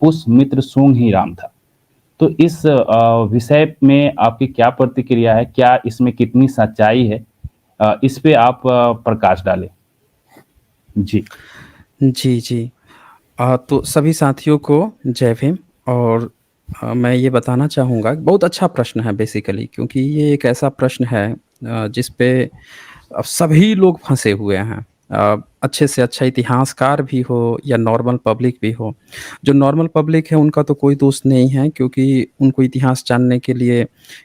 पुष्यमित्र शुंग ही राम था। तो इस विषय में आपकी क्या प्रतिक्रिया है? क्या इसमें कितनी सच्चाई है? इस पे आप प्रकाश डालें। जी। जी, जी। तो सभी साथियों को जय भीम। और मैं ये बताना चाहूँगा, बहुत अच्छा प्रश्न है बेसिकली, क्योंकि ये एक ऐसा प्रश्न है जिस पे अब सभी लोग फँसे हुए हैं। अच्छे से अच्छा इतिहासकार भी हो या नॉर्मल पब्लिक भी हो। जो नॉर्मल पब्लिक है उनका तो कोई दोष नहीं है, क्योंकि उनको इतिहास जानने के लिए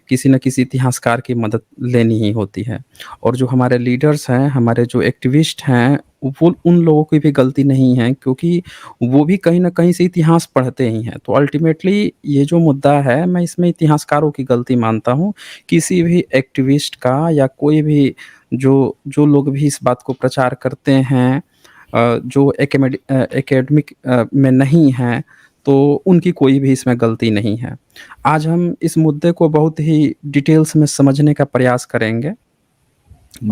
किसी न किसी इतिहासकार की मदद लेनी ही होती है। और जो हमारे लीडर्स हैं, हमारे जो एक्टिविस्ट हैं, वो उन लोगों की भी गलती नहीं है, क्योंकि वो भी कहीं न कहीं से इतिहास पढ़ते ही हैं। तो अल्टीमेटली ये जो मुद्दा है, मैं इसमें इतिहासकारों की गलती मानता हूँ। किसी भी एक्टिविस्ट का या कोई भी जो जो लोग भी इस बात को प्रचार करते हैं, जो एकेडमिक में नहीं हैं, तो उनकी कोई भी इसमें गलती नहीं है। आज हम इस मुद्दे को बहुत ही डिटेल्स में समझने का प्रयास करेंगे।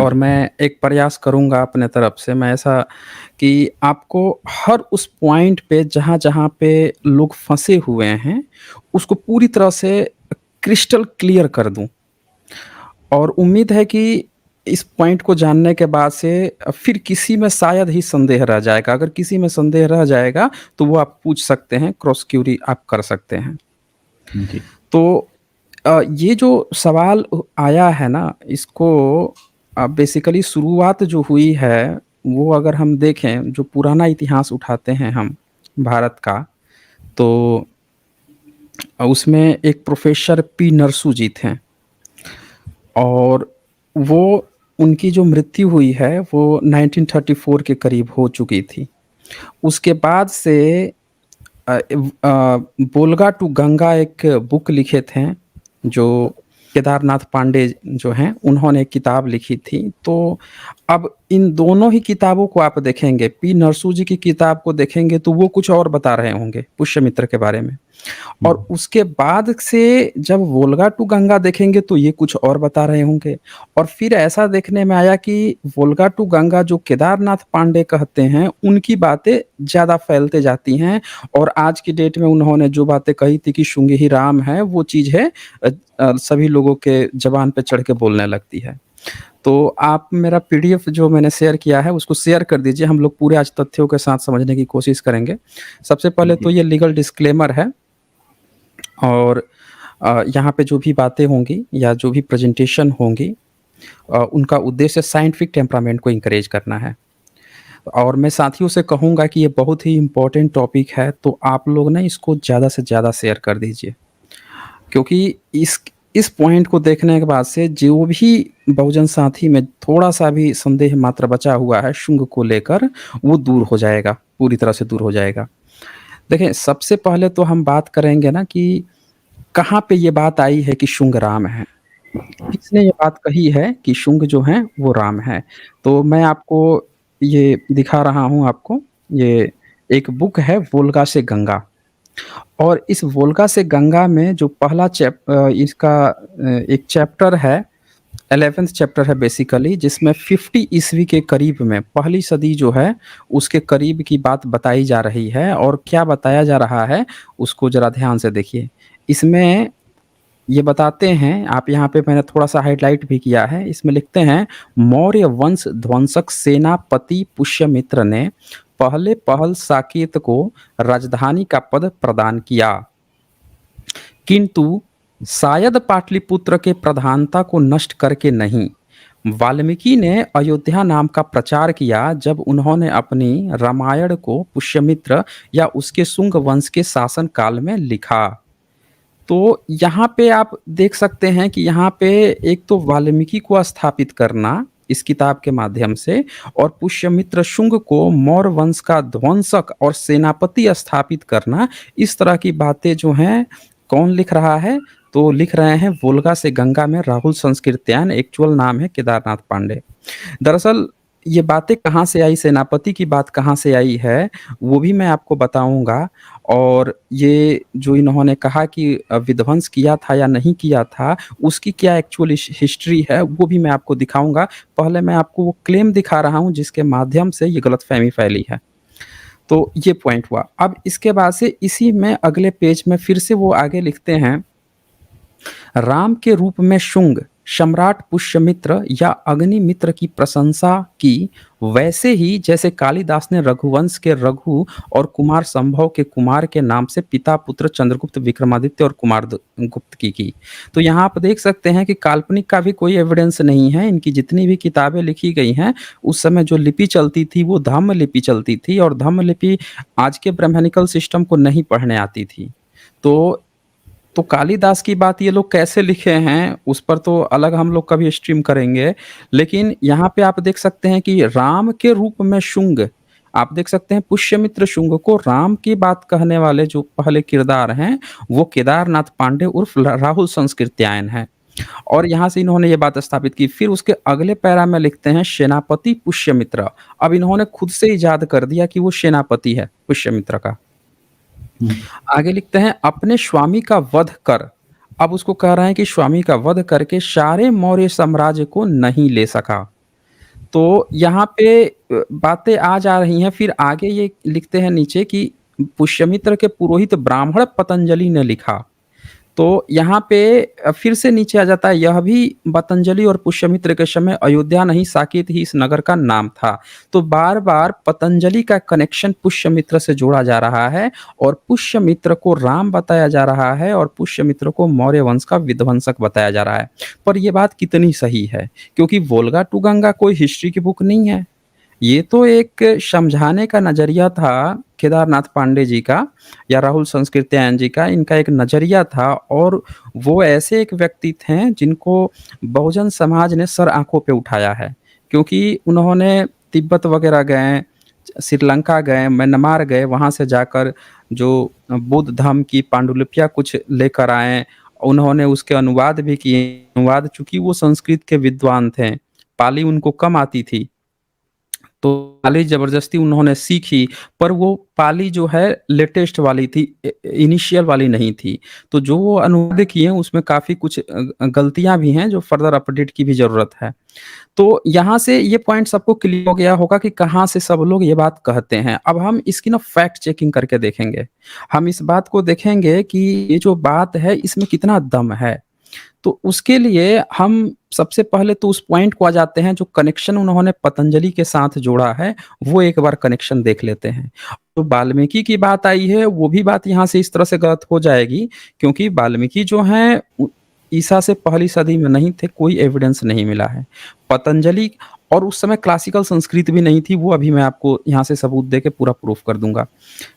और जी। मैं एक प्रयास करूँगा अपने तरफ से, मैं ऐसा कि आपको हर उस पॉइंट पे जहाँ-जहाँ पे लोग फँसे हुए हैं, उसको पूरी तरह से क्रिस्टल क्लियर कर दूँ। और उम्मीद है कि इस पॉइंट को जानने के बाद से फिर किसी में शायद ही संदेह रह जाएगा। अगर किसी में संदेह रह जाएगा, तो वो आप पूछ सकते हैं, क्रॉस क्यूरी आप कर सकते हैं। जी। तो ये जो सवाल आया है ना, इसको बेसिकली शुरुआत जो हुई है, वो अगर हम देखें, जो पुराना इतिहास उठाते हैं हम भारत का, तो उसमें एक प्रोफ़ेसर पी. नरसू जी थे। और वो उनकी जो मृत्यु हुई है, वो 1934 के करीब हो चुकी थी। उसके बाद से बोल्गा टू गंगा एक बुक लिखे थे, जो केदारनाथ पांडे जो हैं, उन्होंने एक किताब लिखी थी। तो अब इन दोनों ही किताबों को आप देखेंगे, पी. नरसू जी की किताब को देखेंगे, तो वो कुछ और बता रहे होंगे पुष्यमित्र के बारे में। हुँ। और उसके बाद से जब वोल्गा टू गंगा देखेंगे, तो ये कुछ और बता रहे होंगे। और फिर ऐसा देखने में आया कि वोल्गा टू गंगा जो केदारनाथ पांडे कहते हैं, उनकी बातें ज़्यादा फैलते जाती हैं। और आज की डेट में उन्होंने जो बातें कही थी कि शुंग ही राम है, वो चीज़ है सभी लोगों के ज़बान पे चढ़ के बोलने लगती है। तो आप मेरा पीडीएफ जो मैंने शेयर किया है, उसको शेयर कर दीजिए। हम लोग पूरे आज तथ्यों के साथ समझने की कोशिश करेंगे। सबसे पहले तो जी। ये लीगल डिस्क्लेमर है। और यहाँ पे जो भी बातें होंगी या जो भी प्रेज़ेंटेशन होंगी, उनका उद्देश्य साइंटिफिक टेम्परामेंट को एनकरेज करना है। और मैं साथियों से कहूँगा कि ये बहुत ही इम्पोर्टेंट टॉपिक है, तो आप लोग ना इसको ज़्यादा से ज़्यादा शेयर कर दीजिए। क्योंकि इस पॉइंट को देखने के बाद से जो भी बहुजन साथी में थोड़ा-सा भी संदेह मात्र बचा हुआ है शुंग को लेकर, वो दूर हो जाएगा, पूरी तरह से दूर हो जाएगा। देखिए, सबसे पहले तो हम बात करेंगे ना कि कहाँ पे ये बात आई है कि शुंग राम है? किसने ये बात कही है कि शुंग जो हैं वो राम हैं? तो मैं आपको ये दिखा रहा हूँ आपको, ये एक बुक है वोल्गा से गंगा। और इस वोल्गा से गंगा में जो पहला इसका एक चैप्टर है, 11th चैप्टर है बेसिकली, जिसमें 50 ईस्वी के करीब में, पहली सदी जो है, उसके करीब की बात बताई जा रही है। और क्या बताया जा रहा है, उसको ज़रा ध्यान से देखिए। इसमें ये बताते हैं, आप यहाँ पे मैंने थोड़ा-सा हाइलाइट भी किया है, इसमें लिखते हैं, मौर्य वंश ध्वंसक सेनापति पुष्यमित्र ने पहले पहल साकेत को राजधानी का पद प्रदान किया। किंतु शायद पाटलिपुत्र के प्रधानता को नष्ट करके नहीं। वाल्मीकि ने अयोध्या नाम का प्रचार किया जब उन्होंने अपनी रामायण को पुष्यमित्र या उसके शुंग वंश के शासन काल में लिखा। तो यहाँ पे आप देख सकते हैं कि यहाँ पे एक तो वाल्मीकि को स्थापित करना इस किताब के माध्यम से, और पुष्यमित्र शुंग को मौर्य वंश का ध्वंसक और सेनापति स्थापित करना, इस तरह की बातें जो हैं, कौन लिख रहा है? तो लिख रहे हैं वोल्गा से गंगा में राहुल संस्कृत्यायन, एक्चुअल नाम है केदारनाथ पांडे। दरअसल ये बातें कहाँ से आई, सेनापति की बात कहाँ से आई है, वो भी मैं आपको बताऊँगा। और ये जो इन्होंने कहा कि विध्वंस किया था या नहीं किया था, उसकी क्या एक्चुअल हिस्ट्री है, वो भी मैं आपको दिखाऊँगा। पहले मैं आपको वो क्लेम दिखा रहा हूँ जिसके माध्यम से ये गलतफ़हमी फैली है। तो ये पॉइंट हुआ। अब इसके बाद से इसी में अगले पेज में फिर से वो आगे लिखते हैं, राम के रूप में शुंग, सम्राट पुष्यमित्र या अग्निमित्र की प्रशंसा की, वैसे ही जैसे कालिदास ने रघुवंश के रघु और कुमार संभव के कुमार के नाम से पिता पुत्र चंद्रगुप्त विक्रमादित्य और कुमार गुप्त की। तो यहाँ आप देख सकते हैं कि काल्पनिक का भी कोई एविडेंस नहीं है। इनकी जितनी भी किताबें लिखी गई हैं, उस समय जो लिपि चलती थी वो धम्म लिपि चलती थी, और धम्म लिपि आज के ब्राह्मणिकल सिस्टम को नहीं पढ़ने आती थी। तो कालिदास की बात ये लोग कैसे लिखे हैं, उस पर तो अलग हम लोग कभी स्ट्रीम करेंगे। लेकिन यहाँ पे आप देख सकते हैं कि राम के रूप में शुंग, आप देख सकते हैं पुष्यमित्र शुंग को राम की बात कहने वाले जो पहले किरदार हैं, वो केदारनाथ पांडे उर्फ राहुल संस्कृत्यायन हैं। और यहाँ से इन्होंने ये बात स्थापित की। फिर उसके अगले पैरा में लिखते हैं सेनापति पुष्यमित्र। अब इन्होंने खुद से इजाद कर दिया कि वो सेनापति है पुष्यमित्र का। आगे लिखते हैं, अपने स्वामी का वध कर। अब उसको कह रहे हैं कि स्वामी का वध करके सारे मौर्य साम्राज्य को नहीं ले सका। तो यहाँ पे बातें आ जा रही हैं। फिर आगे ये लिखते हैं नीचे कि पुष्यमित्र के पुरोहित ब्राह्मण पतंजलि ने लिखा। तो यहाँ पे फिर से नीचे आ जाता है, यह भी पतंजलि और पुष्यमित्र के समय अयोध्या नहीं साकेत ही इस नगर का नाम था। तो बार-बार पतंजलि का कनेक्शन पुष्यमित्र से जोड़ा जा रहा है, और पुष्यमित्र को राम बताया जा रहा है, और पुष्यमित्र को मौर्य वंश का विध्वंसक बताया जा रहा है। पर ये बात कितनी सही है? क्योंकि वोल्गा टू गंगा कोई हिस्ट्री की बुक नहीं है। ये तो एक समझाने का नज़रिया था केदारनाथ पांडे जी का या राहुल संस्कृत्यायन जी का। इनका एक नज़रिया था, और वो ऐसे एक व्यक्ति थे जिनको बहुजन समाज ने सर आँखों पे उठाया है। क्योंकि उन्होंने तिब्बत वगैरह गए, श्रीलंका गए, म्यांमार गए, वहाँ से जाकर जो बुद्ध धर्म की पांडुलिपियाँ कुछ लेकर आए। उन्होंने उसके अनुवाद भी किए। अनुवाद, चूँकि वो संस्कृत के विद्वान थे, पाली उनको कम आती थी, तो पाली ज़बरदस्ती उन्होंने सीखी, पर वो पाली जो है लेटेस्ट वाली थी, इनिशियल वाली नहीं थी। तो जो वो अनुवाद किए हैं उसमें काफ़ी कुछ गलतियाँ भी हैं जो फर्दर अपडेट की भी ज़रूरत है। तो यहाँ से ये पॉइंट सबको क्लियर हो गया होगा कि कहाँ से सब लोग ये बात कहते हैं। अब हम इसकी ना फैक्ट चेकिंग करके देखेंगे। हम इस बात को देखेंगे कि ये जो बात है इसमें कितना दम है। तो उसके लिए हम सबसे पहले तो उस पॉइंट को आ जाते हैं जो कनेक्शन उन्होंने पतंजलि के साथ जोड़ा है, वो एक बार कनेक्शन देख लेते हैं। तो वाल्मीकि की बात आई है, वो भी बात यहाँ से इस तरह से गलत हो जाएगी, क्योंकि वाल्मीकि जो हैं ईसा से पहली सदी में नहीं थे, कोई एविडेंस नहीं मिला है। पतंजलि, और उस समय क्लासिकल संस्कृत भी नहीं थी, वो अभी मैं आपको यहाँ से सबूत दे के पूरा प्रूफ कर दूंगा।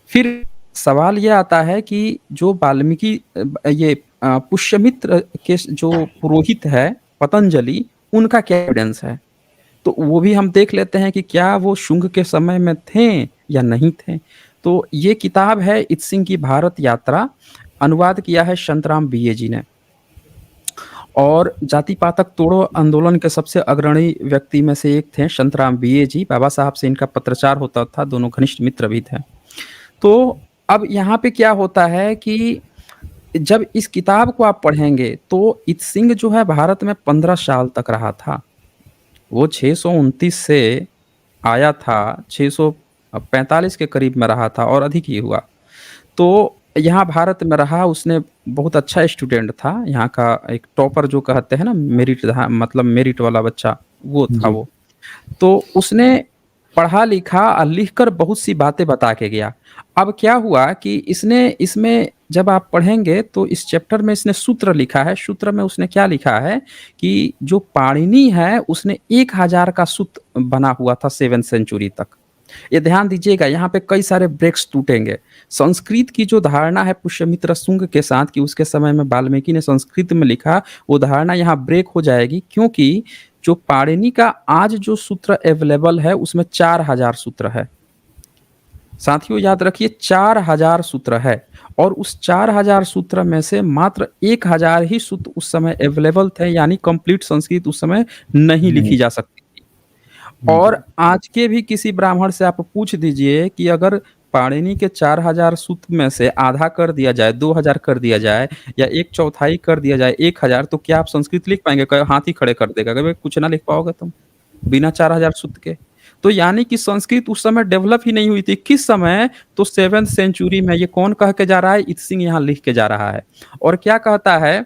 फिर सवाल ये आता है कि जो वाल्मीकि ये पुष्यमित्र के जो पुरोहित है पतंजलि, उनका क्या एविडेंस है? तो वो भी हम देख लेते हैं कि क्या वो शुंग के समय में थे या नहीं थे। तो ये किताब है इत्सिंग की भारत यात्रा, अनुवाद किया है संतराम बीए जी ने, और जाति पातक तोड़ो आंदोलन के सबसे अग्रणी व्यक्ति में से एक थे संतराम बीए जी। बाबा साहब से इनका पत्राचार होता था, दोनों घनिष्ठ मित्र भी थे। तो अब यहाँ पे क्या होता है कि जब इस किताब को आप पढ़ेंगे तो इत्सिंग जो है भारत में 15 साल तक रहा था। वो 629 से आया था, 645 के करीब में रहा था, और अधिक ही हुआ। तो यहाँ भारत में रहा, उसने बहुत अच्छा स्टूडेंट था, यहाँ का एक टॉपर जो कहते हैं ना, मेरिट मतलब मेरिट वाला बच्चा, वो था जी। वो। तो उसने पढ़ा लिखा और लिखकर बहुत सी बातें बता के गया। अब क्या हुआ कि इसने इसमें जब आप पढ़ेंगे तो इस चैप्टर में इसने सूत्र लिखा है। सूत्र में उसने क्या लिखा है कि जो पाणिनि है उसने 1000 का सूत्र बना हुआ था 7th सेंचुरी तक। ये ध्यान दीजिएगा, यहाँ पे कई सारे ब्रेक्स टूटेंगे। संस्कृत की जो धारणा है पुष्यमित्र शुंग के साथ कि उसके समय में वाल्मीकि ने संस्कृत में लिखा, वो धारणा यहाँ ब्रेक हो जाएगी, क्योंकि जो पाणिनि का आज जो सूत्र अवेलेबल है उसमें 4000 सूत्र है। साथियों याद रखिए 4000 सूत्र है, और उस 4000 सूत्र में से मात्र 1000 ही सूत्र उस समय अवेलेबल थे, यानी कंप्लीट संस्कृत उस समय नहीं लिखी जा सकती थी। और आज के भी किसी ब्राह्मण से आप पूछ दीजिए कि अगर पाणिनि के 4000 सूत्र में से आधा कर दिया जाए, 2000 कर दिया जाए, या 1/4 कर दिया जाए 1000, तो क्या आप संस्कृत लिख पाएंगे? हाथ ही खड़े कर देगा, कभी कुछ ना लिख पाओगे तुम बिना 4000 सूत्र के। तो यानी कि संस्कृत उस समय डेवलप ही नहीं हुई थी। किस समय? तो 7th सेंचुरी में। ये कौन कह के जा रहा है? इत्सिंग यहाँ लिख के जा रहा है। और क्या कहता है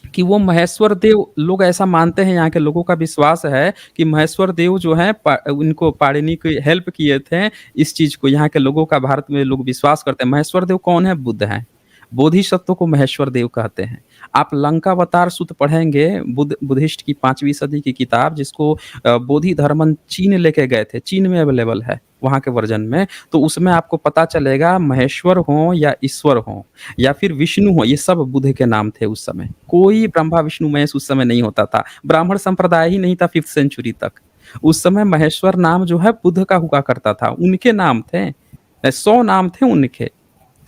कि वो महेश्वर देव, लोग ऐसा मानते हैं, यहाँ के लोगों का विश्वास है कि महेश्वर देव जो हैं उनको पाणिनि की हेल्प किए थे इस चीज को। यहाँ के लोगों का, भारत में लोग विश्वास करते हैं। महेश्वर देव कौन है? बुद्ध हैं। बोधिसत्व को महेश्वर देव कहते हैं। आप लंकावतार सूत्र पढ़ेंगे, बुद्धिस्ट की 5वीं सदी की किताब, जिसको बोधि धर्मन चीन लेके गए थे, चीन में अवेलेबल है वहाँ के वर्जन में। तो उसमें आपको पता चलेगा महेश्वर हो या ईश्वर हो या फिर विष्णु हो, ये सब बुद्ध के नाम थे उस समय। कोई ब्रह्मा विष्णु महेश उस समय नहीं होता था। ब्राह्मण संप्रदाय ही नहीं था 5th सेंचुरी तक। उस समय महेश्वर नाम जो है बुद्ध का हुआ करता था, उनके नाम थे। 100 नाम थे उनके।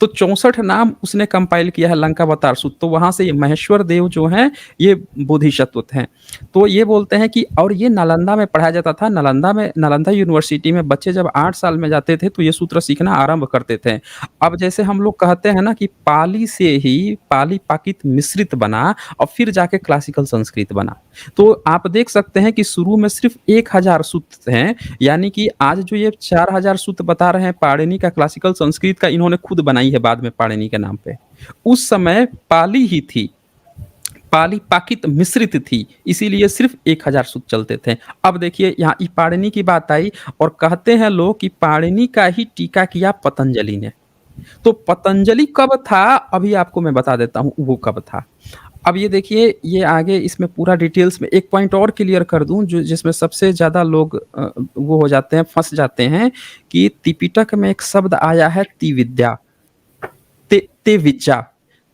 तो 64 नाम उसने कंपाइल किया है लंकावतार सूत्र। तो वहां से ये महेश्वर देव जो हैं ये बोधिसत्व हैं। तो ये बोलते हैं कि, और ये नालंदा में पढ़ाया जाता था। नालंदा यूनिवर्सिटी में बच्चे जब 8 साल में जाते थे तो ये सूत्र सीखना आरंभ करते थे। अब जैसे हम लोग कहते हैं ना कि पाली से ही पाली पाकित मिश्रित बना और फिर जाके क्लासिकल संस्कृत बना। तो आप देख सकते हैं कि शुरू में सिर्फ 1000 सूत्र हैं, यानी कि आज जो ये 4000 सूत्र बता रहे हैं पाणिनि का क्लासिकल संस्कृत का, इन्होंने खुद बनाई है बाद में पाणिनि के नाम पे। उस समय पाली ही थी, पाली पाकित मिश्रित थी, इसीलिए सिर्फ 1000 सूत्र चलते थे। अब देखिए यहाँ पाणिनि की बात आई और कहते हैं लोग कि पाणिनि का ही टीका किया पतंजलि ने। तो पतंजलि कब था, अभी आपको मैं बता देता हूँ वो कब था। अब ये देखिए, ये आगे इसमें पूरा डिटेल्स में एक पॉइंट और क्लियर कर दूं, जो जिसमें सबसे ज्यादा लोग वो हो जाते हैं, फंस जाते हैं, कि त्रिपिटक में एक शब्द आया है त्रिविद्या, ते विद्या।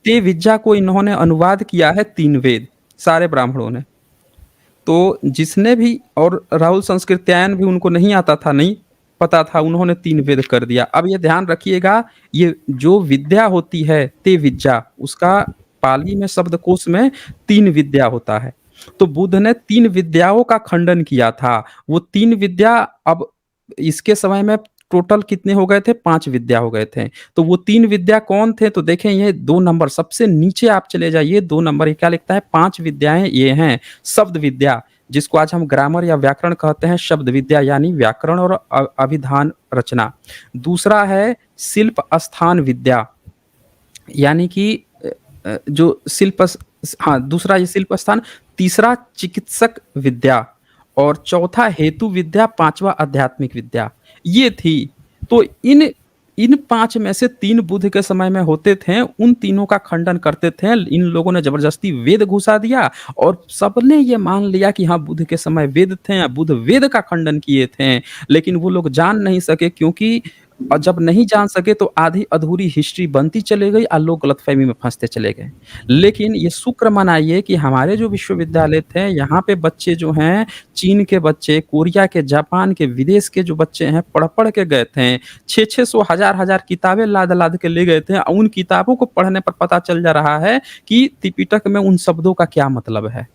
ते विद्या को इन्होंने अनुवाद किया है 3 वेद, सारे ब्राह्मणों ने। तो जिसने भी, और राहुल संस्कृत्यायन भी उनको नहीं आता था, नहीं पता था, उन्होंने 3 वेद कर दिया। अब ये ध्यान रखिएगा, ये जो विद्या होती है ते विद्या, उसका पाली में शब्दकोश में 3 विद्या होता है। तो बुद्ध ने 3 विद्याओं का खंडन किया था। वो 3 विद्या, अब इसके समय में टोटल कितने हो गए थे? 5 विद्या हो गए थे। तो वो 3 विद्या कौन थे? तो देखें, ये 2 नंबर सबसे नीचे आप चले जाइए, 2 नंबर ये क्या लिखता है? 5 विद्याएं ये हैं। शब्द विद्या, जिसको आज हम ग्रामर या व्याकरण कहते हैं, शब्द विद्या यानी व्याकरण और अभिधान रचना। दूसरा है शिल्प स्थान विद्या, यानी कि जो शिल्प, हाँ दूसरा ये शिल्प स्थान, तीसरा चिकित्सक विद्या, और चौथा हेतु विद्या, 5वां आध्यात्मिक विद्या। ये थी। तो इन इन 5 में से 3 बुद्ध के समय में होते थे, उन तीनों का खंडन करते थे। इन लोगों ने जबरदस्ती वेद घुसा दिया और सबने ये मान लिया कि हाँ बुद्ध के समय वेद थे, बुद्ध वेद का खंडन किए थे। लेकिन वो लोग जान नहीं सके, क्योंकि और जब नहीं जान सके तो आधी अधूरी हिस्ट्री बनती चली गई और लोग गलतफहमी में फंसते चले गए। लेकिन ये शुक्र मनाइए कि हमारे जो विश्वविद्यालय थे, यहाँ पे बच्चे जो हैं, चीन के बच्चे, कोरिया के, जापान के, विदेश के जो बच्चे हैं, पढ़ के गए थे। 600 हजार किताबें लाद के ले गए थे। उन किताबों को पढ़ने पर पता चल जा रहा है कि त्रिपिटक में उन शब्दों का क्या मतलब है।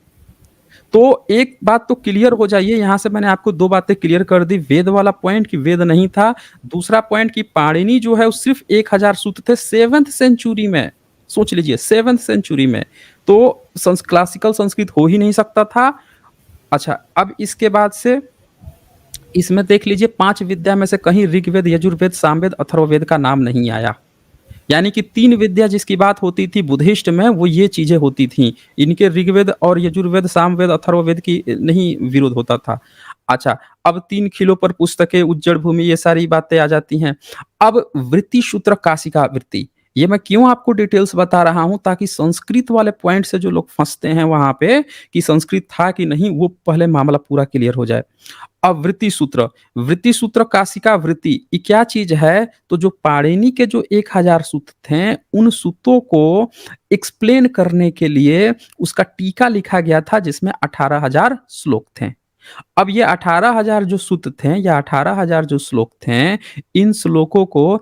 तो एक बात तो क्लियर हो जाइए, यहाँ से मैंने आपको 2 बातें क्लियर कर दी। वेद वाला पॉइंट कि वेद नहीं था। दूसरा पॉइंट कि पाणिनि जो है वो सिर्फ 1000 सूत्र थे 7th सेंचुरी में। सोच लीजिए 7th सेंचुरी में। तो क्लासिकल संस्कृत हो ही नहीं सकता था। अच्छा, अब इसके बाद से इसमें देख लीजिए 5 विद्या में से कहीं ऋग्वेद, यजुर्वेद, सामवेद, अथर्ववेद का नाम नहीं आया। यानी कि 3 विद्या जिसकी बात होती थी बुद्धिस्ट में, वो ये चीजें होती थी। इनके ऋग्वेद और यजुर्वेद, सामवेद, अथर्ववेद की नहीं विरोध होता था। अच्छा, अब 3 खिलों पर पुस्तकें, उज्जड़ भूमि, ये सारी बातें आ जाती हैं। अब वृत्ति सूत्र, काशिका वृत्ति, ये मैं क्यों आपको डिटेल्स बता रहा हूं, ताकि संस्कृत वाले पॉइंट से जो लोग फंसते हैं वहां पे कि संस्कृत था कि नहीं, वो पहले मामला पूरा क्लियर हो जाए। अब वृत्ति सूत्र, काशिका वृत्ति, ये क्या चीज है? तो जो पाणिनि के जो 1000 सूत्र थे, उन सूत्रों को एक्सप्लेन करने के लिए उसका टीका लिखा गया था, जिसमें 18000 श्लोक थे। अब ये 18000 जो सूत्र थे या 18000 जो श्लोक थे, इन श्लोकों को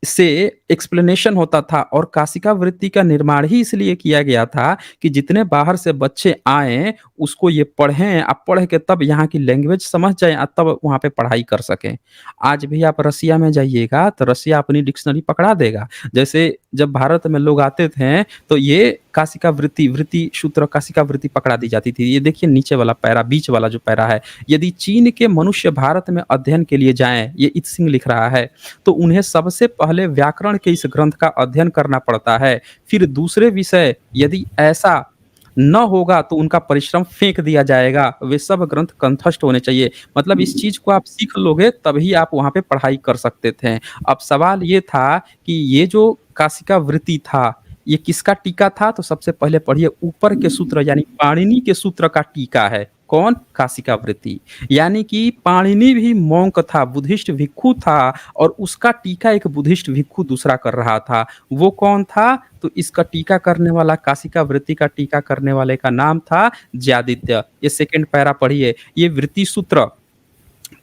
से एक्सप्लेनेशन होता था। और काशिका वृत्ति का निर्माण ही इसलिए किया गया था कि जितने बाहर से बच्चे आए, उसको ये पढ़ें, आप पढ़ के तब यहाँ की लैंग्वेज समझ जाएं, तब वहाँ पे पढ़ाई कर सकें। आज भी आप रसिया में जाइएगा तो रसिया अपनी डिक्शनरी पकड़ा देगा। जैसे जब भारत में लोग आते थे तो ये काशिका वृत्ति वृत्ति सूत्र काशिका वृत्ति पकड़ा दी जाती थी। ये देखिए नीचे वाला पैरा, बीच वाला जो पैरा है, यदि चीन के मनुष्य भारत में अध्ययन के लिए जाएँ, ये इत्सिंग लिख रहा है, तो उन्हें सबसे पहले व्याकरण के इस ग्रंथ का अध्ययन करना पड़ता है। फिर दूसरे विषय यदि ऐसा न होगा तो उनका परिश्रम फेंक दिया जाएगा। वे सब ग्रंथ कंठस्थ होने चाहिए। मतलब इस चीज़ को आप सीख लोगे तभी आप वहाँ पे पढ़ाई कर सकते थे। अब सवाल ये था कि ये जो काशिका वृत्ति था, ये किसका टीका था? तो सबसे पहले पढ़िए ऊपर के सूत्र यानी पाणिनि के सूत्र का टीका है। कौन? काशिका वृत्ति। यानी कि पाणिनि भी मॉन्क था, बुद्धिस्ट भिक्षु था और उसका टीका एक बुद्धिस्ट भिक्षु दूसरा कर रहा था। वो कौन था? तो इसका टीका करने वाला, काशिका वृत्ति का टीका करने वाले का नाम था जयादित्य। ये सेकंड पैरा पढ़िए। ये वृत्ति सूत्र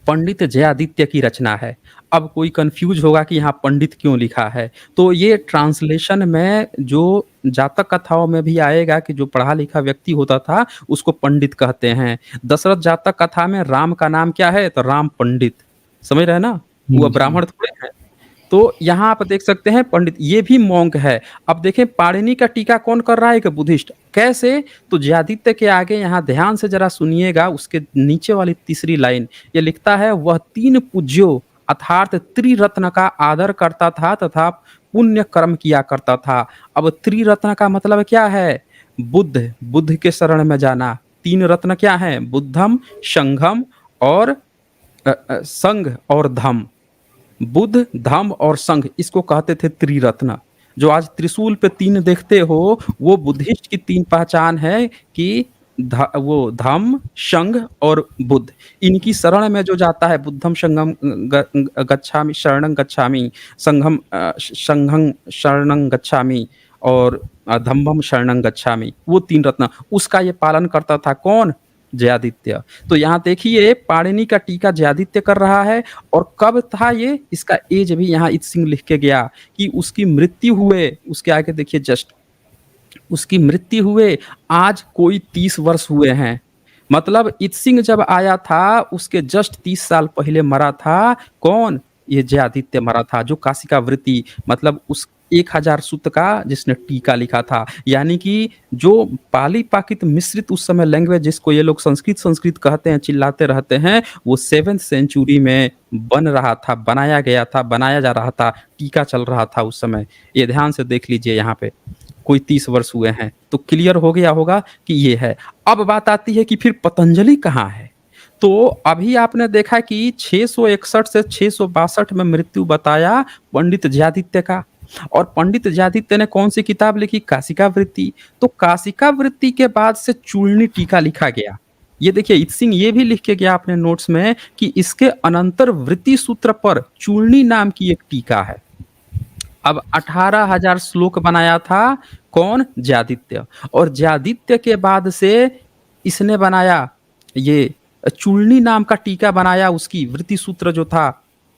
पंडित जयादित्य की रचना है। अब कोई कंफ्यूज होगा कि यहाँ पंडित क्यों लिखा है, तो ये ट्रांसलेशन में जो जातक कथाओं में भी आएगा कि जो पढ़ा लिखा व्यक्ति होता था उसको पंडित कहते हैं। दशरथ जातक कथा में राम का नाम क्या है? तो राम पंडित। समझ रहे हैं ना? वो जी। ब्राह्मण थोड़े हैं। तो यहाँ आप देख सकते हैं पंडित, ये भी मॉन्क है। अब देखें पाणिनि का टीका कौन कर रहा है? एक बुद्धिस्ट। कैसे? तो जयादित्य के आगे यहाँ ध्यान से जरा सुनिएगा, उसके नीचे वाली तीसरी लाइन ये लिखता है, वह 3 पूज्यों अर्थात त्रिरत्न का आदर करता था तथा पुण्य कर्म किया करता था। अब त्रिरत्न का मतलब क्या है? बुद्ध, बुद्ध के शरण में जाना। 3 रत्न क्या है? बुद्धम, संघम और संघ और धम। बुद्ध, धम्म और संघ, इसको कहते थे त्रिरत्न। जो आज त्रिशूल पे 3 देखते हो, वो बुद्धिस्ट की 3 पहचान है कि वो धम्म, संघ और बुद्ध। इनकी शरण में जो जाता है, बुद्धम संघम गच्छामि शरणं गच्छामि, संघं शरणं गच्छामि और धम्मं शरणं गच्छामि, वो 3 रत्न, उसका ये पालन करता था। कौन? जयादित्य। तो यहाँ देखिए पाणिनि का टीका जयादित्य कर रहा है। और कब था ये? इसका एज भी यहाँ इत्सिंग लिख के गया कि उसकी मृत्यु हुए, उसके आगे देखिए जस्ट, उसकी मृत्यु हुए आज कोई 30 वर्ष हुए हैं। मतलब इत्सिंग जब आया था उसके जस्ट 30 साल पहले मरा था। कौन? ये जयादित्य मरा था, जो काशिका वृत्ति मतलब उस 1000 सूक्त का जिसने टीका लिखा था। यानी कि जो पाली पाकित मिश्रित उस समय लैंग्वेज जिसको ये लोग संस्कृत संस्कृत कहते हैं, चिल्लाते रहते हैं, वो 7th सेंचुरी में बन रहा था, बनाया गया था, बनाया जा रहा था, टीका चल रहा था उस समय। ये ध्यान से देख लीजिए, यहाँ पे कोई 30 वर्ष हुए हैं, तो क्लियर हो गया होगा कि ये है। अब बात आती है कि फिर पतंजलि कहाँ है? तो अभी आपने देखा कि 661 से 662 में मृत्यु बताया पंडित जयादित्य का। और पंडित जयादित्य ने कौन सी किताब लिखी? काशिका वृत्ति। तो काशिका वृत्ति के बाद से चूर्णी टीका लिखा गया। ये देखिए इत्सिंग ये भी लिख के गया अपने नोट्स में कि इसके अनंतर वृत्ति सूत्र पर चूर्णी नाम की एक टीका है। अब 18,000 श्लोक बनाया था। कौन? जयादित्य। और जयादित्य के बाद से इसने बनाया ये चूर्णी नाम का टीका बनाया, उसकी वृत्ति सूत्र जो था,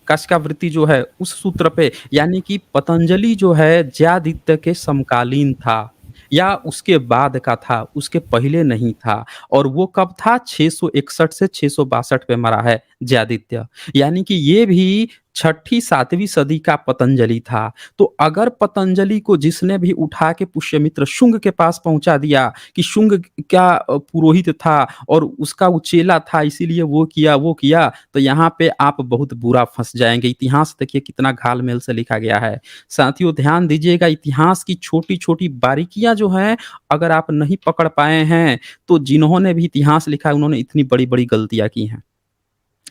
काशिका वृत्ति जो है उस सूत्र पे। यानी कि पतंजलि जो है जयादित्य के समकालीन था या उसके बाद का था, उसके पहले नहीं था। और वो कब था? 661 से 662 पे मरा है जयादित्य। यानी कि ये भी 6ठी 7वीं सदी का पतंजलि था। तो अगर पतंजलि को जिसने भी उठा के पुष्यमित्र शुंग के पास पहुंचा दिया कि शुंग क्या पुरोहित था और उसका वो चेला था इसीलिए वो किया वो किया, तो यहाँ पे आप बहुत बुरा फंस जाएंगे। इतिहास देखिए कितना घाल-मेल से लिखा गया है। साथियों ध्यान दीजिएगा, इतिहास की छोटी-छोटी बारीकियां जो हैं अगर आप नहीं पकड़ पाए हैं तो जिन्होंने भी इतिहास लिखा है उन्होंने इतनी बड़ी-बड़ी गलतियां की हैं।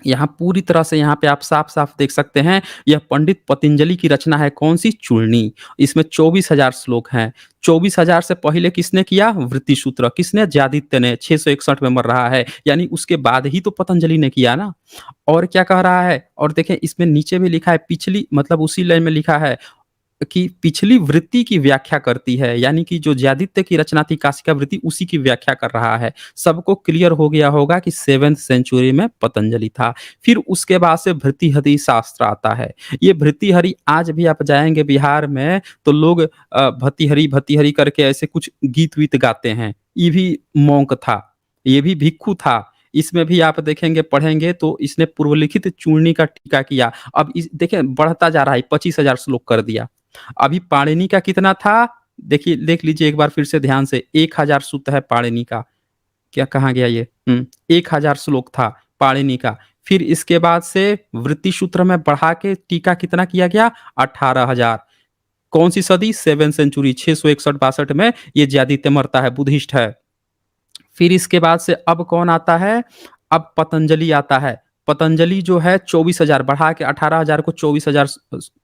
यहाँ पूरी तरह से यहाँ पे आप साफ-साफ देख सकते हैं, यह पंडित पतंजलि की रचना है। कौन-सी? चूर्णी। इसमें 24,000 श्लोक हैं। 24,000 से पहले किसने किया? वृत्ति सूत्र। किसने? जयादित्य ने। 661 में मर रहा है, यानी उसके बाद ही तो पतंजलि ने किया ना। और क्या कह रहा है? और देखें इसमें नीचे भी लिखा है, पिछली मतलब उसी लाइन में लिखा है कि पिछली वृत्ति की व्याख्या करती है। यानी कि जो जयादित्य की रचना थी काशिका वृत्ति, उसी की व्याख्या कर रहा है। सबको क्लियर हो गया होगा कि 7th सेंचुरी में पतंजलि था। फिर उसके बाद से भृतृहरि शास्त्र आता है। ये भृतृहरि आज भी आप जाएंगे बिहार में तो लोग भतृहरि भतृहरि करके ऐसे कुछ गीत वीत गाते हैं। ये भी मॉन्क था, ये भी भिक्षु था। इसमें भी आप देखेंगे पढ़ेंगे तो इसने पूर्वलिखित चूर्णी का टीका किया। अब इस देखें बढ़ता जा रहा है, 25,000 श्लोक कर दिया। अभी पाणिनि का कितना था? देखिए देख लीजिए एक बार फिर से ध्यान से, 1000 सूक्त है पाणिनि का। क्या कहाँ गया ये? 1000 श्लोक था पाणिनि का। फिर इसके बाद से वृत्ति सूत्र में बढ़ा के टीका कितना किया गया? 18,000। कौन-सी सदी? 7th सेंचुरी 661-62 में ये ज्यादित्य मरता है, बुद्धिस्ट है। फिर इसके बाद से अब कौन आता है? अब पतंजलि आता है। पतंजलि जो है 24,000 बढ़ा के 18,000 को 24,000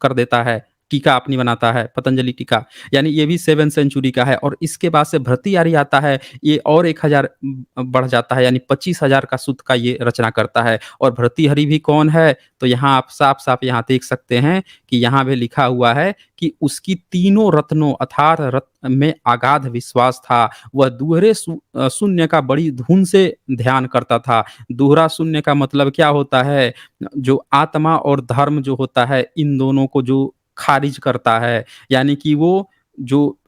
कर देता है। टीका अपनी बनाता है, पतंजलि टीका। यानी ये भी 7th सेंचुरी का है और इसके बाद से भर्तृहरि आता है, ये और 1,000 बढ़ जाता है, यानी 25,000 का सूक्त का ये रचना करता है। और भर्तृहरि भी कौन है? तो यहाँ आप साफ-साफ यहाँ देख सकते हैं कि यहाँ पे लिखा हुआ है कि उसकी तीनों रत्नों अर्थात रत्न में अगाध विश्वास था। वह दूहरे शून्य का बड़ी धुन से ध्यान करता था। दोहरा शून्य का मतलब क्या होता है? जो आत्मा और धर्म जो होता है, इन दोनों को जो खारिज करता है। यानी कि वो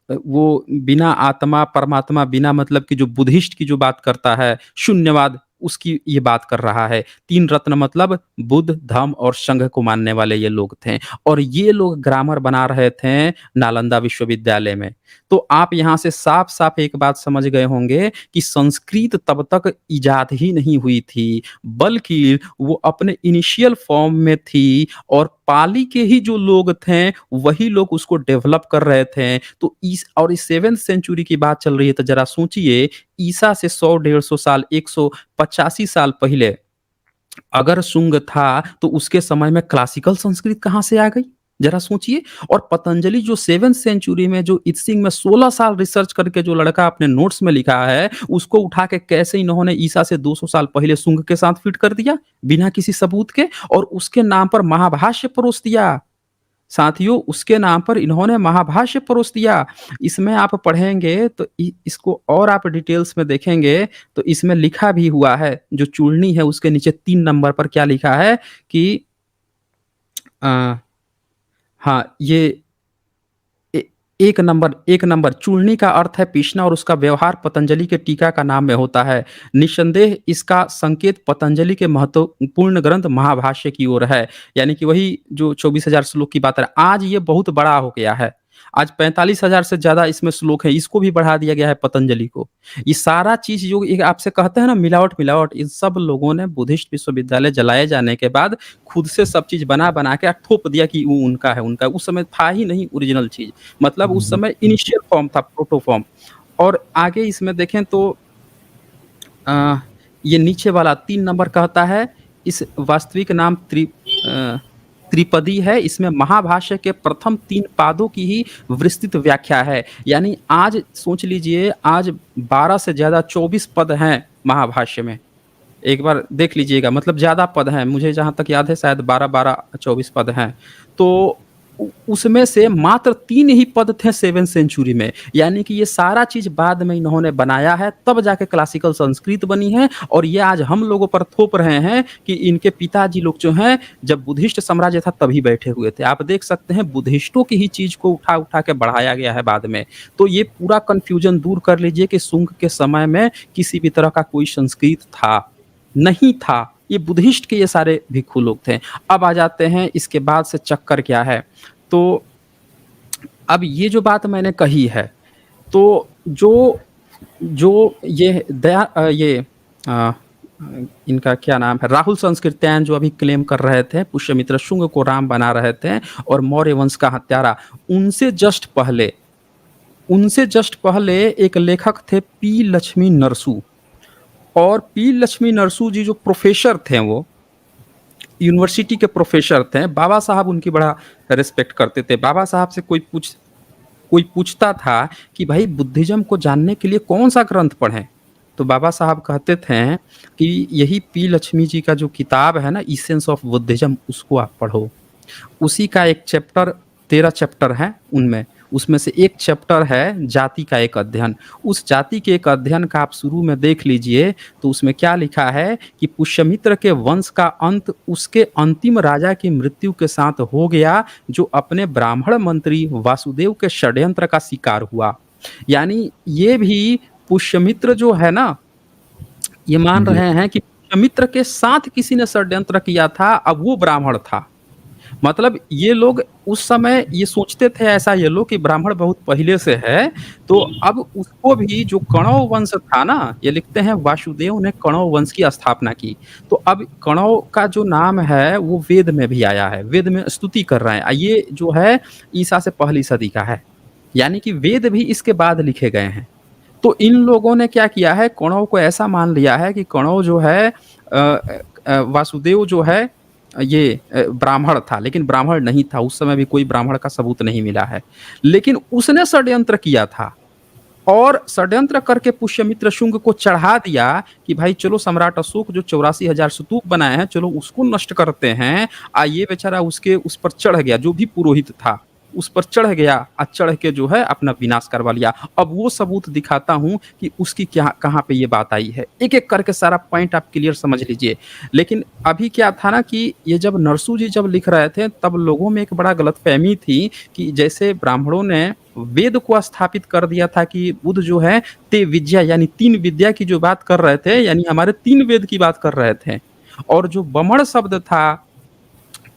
बिना आत्मा, परमात्मा, बिना मतलब कि जो बुद्धिस्ट की जो बात करता है, शून्यवाद, उसकी ये बात कर रहा है। 3 रत्न मतलब बुद्ध, धम्म और संघ को मानने वाले ये लोग थे और ये लोग ग्रामर बना रहे थे नालंदा विश्वविद्यालय में। तो आप यहाँ से साफ-साफ एक बात समझ गए होंगे कि संस्कृत तब तक इजाद ही नहीं हुई थी, बल्कि वो अपने इनिशियल फॉर्म में थी और पाली के ही जो लोग थे, वही लोग उसको डेवलप कर रहे थे। तो इस 7th सेंचुरी की बात चल रही है, तो ज़रा सोचिए ईसा से 100 150 साल, 185 साल पहले अगर शुंग था, तो उसके समय में क्लासिकल संस्कृत कहाँ से आ गई? ज़रा सोचिए। और पतंजलि जो 7th सेंचुरी में जो इत्सिंग में 16 साल रिसर्च करके जो लड़का अपने नोट्स में लिखा है, उसको उठा के कैसे इन्होंने ईसा से 200 साल पहले शुंग के साथ फिट कर दिया, बिना किसी सबूत के, और उसके नाम पर महाभाष्य परोस दिया। साथियों, उसके नाम पर इन्होंने महाभाष्य परोस दिया। इसमें आप पढ़ेंगे तो इसको और आप डिटेल्स में देखेंगे तो इसमें लिखा भी हुआ है, जो चूड़नी है उसके नीचे 3 नंबर पर क्या लिखा है कि अ, हाँ, ये 1 नंबर चूर्णी का अर्थ है पीसना और उसका व्यवहार पतंजलि के टीका का नाम में होता है। निस्संदेह इसका संकेत पतंजलि के महत्वपूर्ण ग्रंथ महाभाष्य की ओर है। यानी कि वही जो 24,000 श्लोक की बात है। आज ये बहुत बड़ा हो गया है। आज 45,000 से ज़्यादा इसमें श्लोक है, इसको भी बढ़ा दिया गया है पतंजलि को। ये सारा चीज़ जो एक आपसे कहते हैं ना मिलावट, इन सब लोगों ने बुद्धिस्ट विश्वविद्यालय जलाए जाने के बाद खुद से सब चीज़ बना-बना के थोप दिया कि वो उनका है, उनका। उस समय था ही नहीं ओरिजिनल चीज़। मतलब उस समय इनिशियल फॉर्म था, प्रोटो फॉर्म। और आगे इसमें देखें तो अ, ये नीचे वाला 3 नंबर कहता है, इस वास्तविक नाम त्रिपदी है, इसमें महाभाष्य के प्रथम 3 पादों की ही विस्तृत व्याख्या है। यानी आज सोच लीजिए, आज 12 से ज़्यादा 24 पद हैं महाभाष्य में। एक बार देख लीजिएगा, मतलब ज़्यादा पद हैं, मुझे जहाँ तक याद है शायद 12-12 24 पद हैं। तो उसमें से मात्र 3 ही पद थे 7th सेंचुरी में। यानी कि ये सारा चीज़ बाद में इन्होंने बनाया है, तब जाके क्लासिकल संस्कृत बनी है और ये आज हम लोगों पर थोप रहे हैं कि इनके पिताजी लोग जो हैं, जब बुद्धिस्ट साम्राज्य था तभी बैठे हुए थे। आप देख सकते हैं बुद्धिस्टों की ही चीज़ को उठा-उठा के बढ़ाया गया है बाद में। तो ये पूरा कन्फ्यूज़न दूर कर लीजिए कि शुंग के समय में किसी भी तरह का कोई संस्कृत था, नहीं था। ये बुद्धिस्ट के ये सारे भिक्षु लोग थे। अब आ जाते हैं इसके बाद से चक्कर क्या है। तो अब ये जो बात मैंने कही है, तो जो जो इनका क्या नाम है, राहुल संस्कृत्यायन जो अभी क्लेम कर रहे थे, पुष्यमित्र शुंग को राम बना रहे थे और मौर्य वंश का हत्यारा, उनसे जस्ट पहले एक लेखक थे पी लक्ष्मी नरसू। और पी लक्ष्मी नरसू जी जो प्रोफेसर थे, वो यूनिवर्सिटी के प्रोफेसर थे। बाबा साहब उनकी बड़ा रिस्पेक्ट करते थे। बाबा साहब से कोई पूछता था कि भाई बुद्धिज्म को जानने के लिए कौन सा ग्रंथ पढ़ें, तो बाबा साहब कहते थे कि यही पी लक्ष्मी जी का जो किताब है ना, इसेंस ऑफ बुद्धिज्म, उसको आप पढ़ो। उसी का एक चैप्टर, 13 चैप्टर हैं उनमें, उसमें से एक चैप्टर है जाति का एक अध्ययन। उस जाति के एक अध्ययन का आप शुरू में देख लीजिए, तो उसमें क्या लिखा है कि पुष्यमित्र के वंश का अंत उसके अंतिम राजा की मृत्यु के साथ हो गया, जो अपने ब्राह्मण मंत्री वासुदेव के षड्यंत्र का शिकार हुआ। यानी ये भी पुष्यमित्र जो है ना, ये मान जी। रहे हैं कि पुष्यमित्र के साथ किसी ने षड्यंत्र किया था, अब वो ब्राह्मण था। मतलब ये लोग उस समय ये सोचते थे ऐसा ये लोग कि ब्राह्मण बहुत पहले से है, तो अब उसको भी जो कणव वंश था ना, ये लिखते हैं वासुदेव ने कणव वंश की स्थापना की। तो अब कणव का जो नाम है वो वेद में भी आया है, वेद में स्तुति कर रहे हैं। ये जो है ईसा से पहली सदी का है, यानी कि वेद भी इसके बाद लिखे गए हैं। तो इन लोगों ने क्या किया है, कणव को ऐसा मान लिया है कि कणव जो है वासुदेव जो है ये ब्राह्मण था, लेकिन ब्राह्मण नहीं था, उस समय भी कोई ब्राह्मण का सबूत नहीं मिला है। लेकिन उसने षड्यंत्र किया था और षड्यंत्र करके पुष्यमित्र शुंग को चढ़ा दिया कि भाई चलो सम्राट अशोक जो 84,000 स्तूप बनाए हैं, चलो उसको नष्ट करते हैं। ये बेचारा उसके उस पर चढ़ गया, जो भी पुरोहित था उस पर चढ़ गया और चढ़ के जो है अपना विनाश करवा लिया। अब वो सबूत दिखाता हूँ कि उसकी क्या कहाँ पे ये बात आई है, एक एक करके सारा पॉइंट आप क्लियर समझ लीजिए। लेकिन अभी क्या था ना कि ये जब नरसू जी जब लिख रहे थे तब लोगों में एक बड़ा गलतफहमी थी कि जैसे ब्राह्मणों ने वेद को स्थापित कर दिया था कि बुद्ध जो है ते विद्या यानी तीन विद्या की जो बात कर रहे थे, यानी हमारे तीन वेद की बात कर रहे थे। और जो बमण शब्द था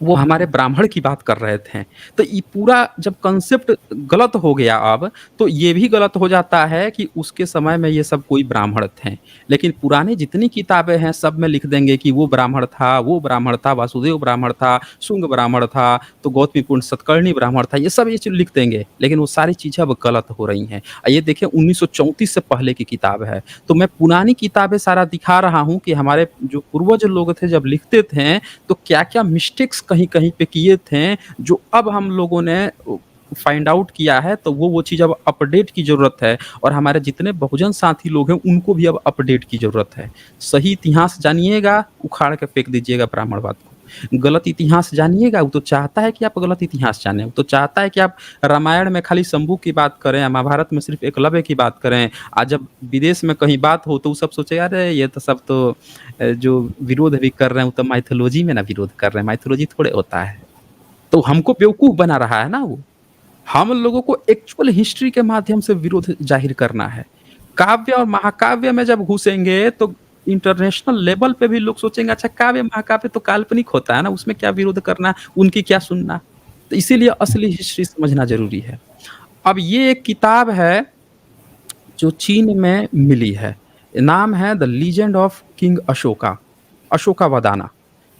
वो हमारे ब्राह्मण की बात कर रहे थे। तो ये पूरा जब कंसेप्ट गलत हो गया अब, तो ये भी गलत हो जाता है कि उसके समय में ये सब कोई ब्राह्मण थे। लेकिन पुरानी जितनी किताबें हैं सब में लिख देंगे कि वो ब्राह्मण था, वासुदेव ब्राह्मण था, शुंग ब्राह्मण था, तो गौतमीपुत्र सतकर्णी ब्राह्मण था, ये सब ये चीज़ लिख देंगे। लेकिन वो सारी चीज़ें अब गलत हो रही हैं। ये देखिए 1934 से पहले की किताब है। तो मैं पुरानी किताबें सारा दिखा रहा हूँ कि हमारे जो पूर्वज लोग थे जब लिखते थे तो क्या-क्या मिस्टेक्स कहीं-कहीं पे किए थे, जो अब हम लोगों ने फाइंड आउट किया है, तो वो चीज़ अब अपडेट की ज़रूरत है और हमारे जितने बहुजन साथी लोग हैं, उनको भी अब अपडेट की ज़रूरत है। सही इतिहास जानिएगा, उखाड़ के फेंक दीजिएगा ब्राह्मणवाद को। गलत इतिहास जानिएगा, वो तो चाहता है कि आप गलत इतिहास जानें, वो तो चाहता है कि आप रामायण में खाली शंभू की बात करें, महाभारत में सिर्फ़ एकलव्य की बात करें। जब विदेश में कहीं बात हो, तो वो सब सोचे, "अरे! ये तो सब तो जो विरोध भी कर रहे हैं वो तो माइथोलॉजी में ना विरोध कर रहे हैं, माइथोलॉजी थोड़े होता है।" तो हमको बेवकूफ़ बना रहा है ना वो। हम लोगों को एक्चुअल हिस्ट्री के माध्यम से विरोध ज़ाहिर करना है। काव्य और महाकाव्य में जब घुसेंगे तो इंटरनेशनल लेवल पे भी लोग सोचेंगे अच्छा काव्य महाकाव्य तो काल्पनिक होता है ना, उसमें क्या विरोध करना, उनकी क्या सुनना। तो इसीलिए असली हिस्ट्री समझना ज़रूरी है। अब ये एक किताब है जो चीन में मिली है। नाम है the legend of king Ashoka, Ashokavadana.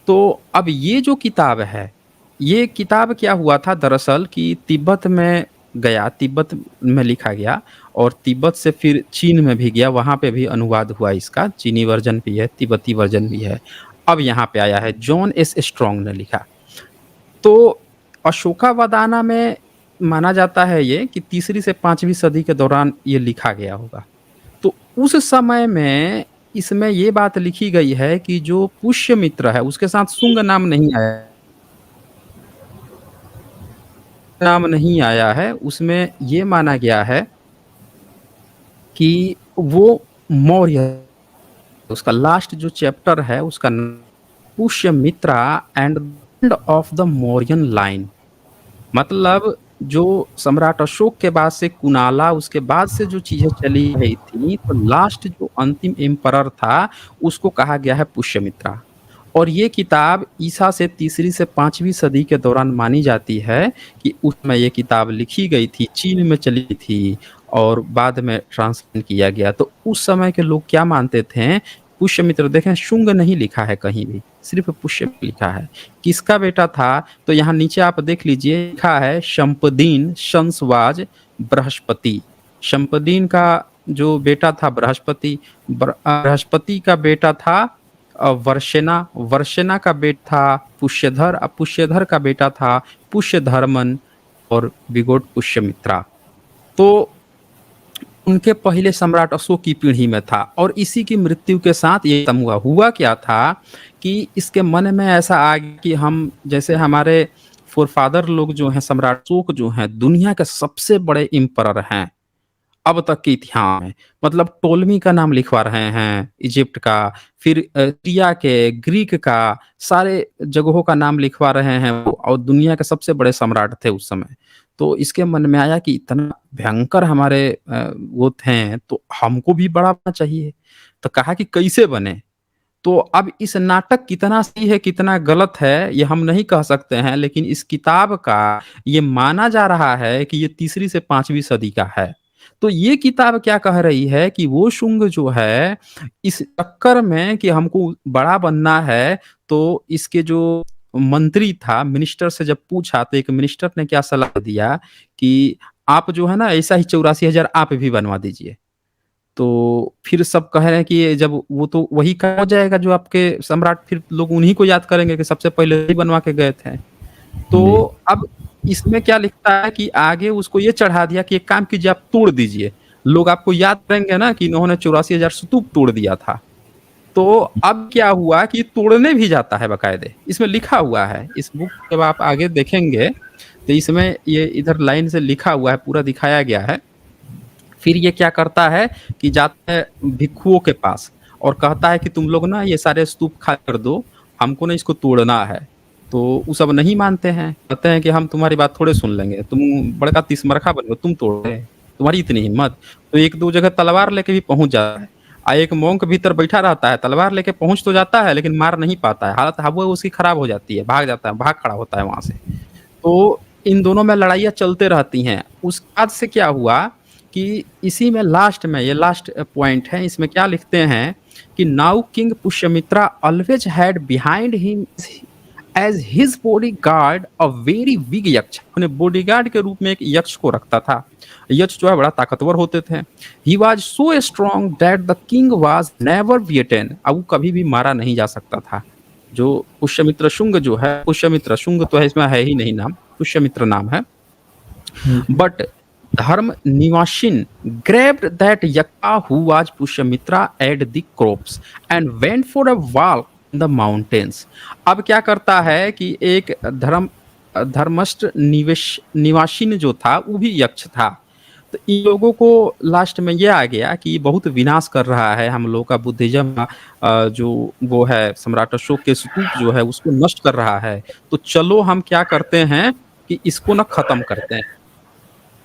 तो अब ये जो किताब है, ये किताब क्या हुआ था दरअसल कि तिब्बत में गया, तिब्बत में लिखा गया और तिब्बत से फिर चीन में भी गया, वहाँ पे भी अनुवाद हुआ इसका, चीनी वर्ज़न भी है, तिब्बती वर्ज़न भी है। अब यहाँ पे आया है, जॉन एस स्ट्रॉन्ग ने लिखा। तो अशोकावदाना में माना जाता है ये कि तीसरी से 5वीं सदी के दौरान ये लिखा गया होगा। तो उस समय में इसमें ये बात लिखी गई है कि जो पुष्यमित्र है उसके साथ शुंग नाम नहीं आया है, उसमें ये माना गया है कि वो मौर्य, उसका लास्ट जो चैप्टर है उसका Pushyamitra and end of the Mauryan line. मतलब जो सम्राट अशोक के बाद से कुणाला, उसके बाद से जो चीज़ें चली रही थी, तो लास्ट जो अंतिम एम्परर था, उसको कहा गया है पुष्यमित्रा। और ये किताब ईसा से तीसरी से 5वीं सदी के दौरान मानी जाती है कि उसमें ये किताब लिखी गई थी, चीन में चली थी और बाद में ट्रांसलेट किया गया। तो उस समय के लोग क्या मानते थे, पुष्यमित्र देखें शुंग नहीं लिखा है कहीं भी, सिर्फ़ पुष्य लिखा है। किसका बेटा था? तो यहाँ नीचे आप देख लीजिए लिखा है शंपदीन शंसवाज बृहस्पति। शंपदीन का जो बेटा था बृहस्पति, बृहस्पति का बेटा था वर्षेना, वर्षेना का बेटा था पुष्यधर, पुष्यधर का बेटा था पुष्यधर्मन और विगोट पुष्यमित्रा। तो उनके पहले सम्राट अशोक की पीढ़ी में था और इसी की मृत्यु के साथ ये खत्म हुआ। हुआ क्या था कि इसके मन में ऐसा आ गया कि हम जैसे हमारे फ़ोरफ़ादर लोग जो हैं, सम्राट अशोक जो हैं, दुनिया के सबसे बड़े एम्परर हैं, अब तक के इतिहास में। मतलब टोलेमी का नाम लिखवा रहे हैं इजिप्ट का, फिर सीरिया के, ग्रीक का, सारे जगहों का नाम लिखवा रहे हैं वो और दुनिया के सबसे बड़े सम्राट थे उस समय। तो इसके मन में आया कि इतना भयंकर हमारे वो थे, तो हमको भी बड़ा बनना चाहिए। तो कहा कि कैसे बने? तो अब इस नाटक कितना सही है, कितना गलत है, ये हम नहीं कह सकते हैं, लेकिन इस किताब का ये माना जा रहा है कि ये तीसरी से 5वीं सदी का है। तो ये किताब क्या कह रही है कि वो शुंग जो है, इस चक्कर में कि हमको बड़ा बनना है, तो इसके जो मंत्री था, मिनिस्टर से जब पूछा, तो एक मिनिस्टर ने क्या सलाह दिया कि आप जो है ना, ऐसा ही 84,000 आप भी बनवा दीजिए। तो फिर सब कह रहे हैं कि ये जब वो तो वही का हो जाएगा जो आपके सम्राट, फिर लोग उन्हीं को याद करेंगे कि सबसे पहले ही बनवा के गए थे। तो जी। अब इसमें क्या लिखता है कि आगे उसको ये चढ़ा दिया कि एक काम कीजिए, आप तोड़ दीजिए। लोग आपको याद करेंगे ना कि इन्होंने 84,000 स्तूप तोड़ दिया था। तो अब क्या हुआ कि तोड़ने भी जाता है बाकायदे, इसमें लिखा हुआ है। इस बुक जब आप आगे देखेंगे, तो इसमें ये इधर लाइन से लिखा हुआ है, पूरा दिखाया गया है। फिर ये क्या करता है कि जाता है भिक्षुओं के पास और कहता है कि तुम लोग ना ये सारे स्तूप खाली कर दो, हमको ना इसको तोड़ना है। तो वो सब नहीं मानते हैं, कहते हैं कि हम तुम्हारी बात थोड़े सुन लेंगे, तुम बड़का तिसमरखा बन गए, तुम तोड़ रहे, तुम्हारी इतनी हिम्मत। तो एक दो जगह तलवार लेके भी पहुंच जाता है। एक मोंक भीतर बैठा रहता है, तलवार लेके पहुंच तो जाता है लेकिन मार नहीं पाता है, हालत हवा उसकी खराब हो जाती है, भाग जाता है, भाग खड़ा होता है वहां से। तो इन दोनों में लड़ाइयाँ चलते रहती हैं। उसके बाद से क्या हुआ कि इसी में लास्ट में, ये लास्ट पॉइंट है, इसमें क्या लिखते हैं कि now king Pushyamitra always had behind him as his bodyguard a very big yaksha. अपने बॉडीगार्ड के रूप में एक यक्ष को रखता था। यक्ष जो है बड़ा ताकतवर होते थे। He was so strong that the king was never beaten. अब वो कभी भी मारा नहीं जा सकता था। जो पुष्यमित्र शुंग जो है, पुष्यमित्र शुंग तो है, इसमें है ही नहीं नाम, पुष्यमित्र नाम है। बट धर्म निवासिन grabbed that yakka who was Pushyamitra at the crops and went for a walk in the mountains। अब क्या करता है कि एक धर्मष्ट निवासिन जो था वो भी यक्ष था। तो इन लोगों को लास्ट में ये आ गया कि बहुत विनाश कर रहा है हम लोगों का बुद्धिज्म, जो वो है सम्राट अशोक के स्तूप जो है उसको नष्ट कर रहा है। तो चलो हम क्या करते हैं कि इसको ना खत्म करते हैं।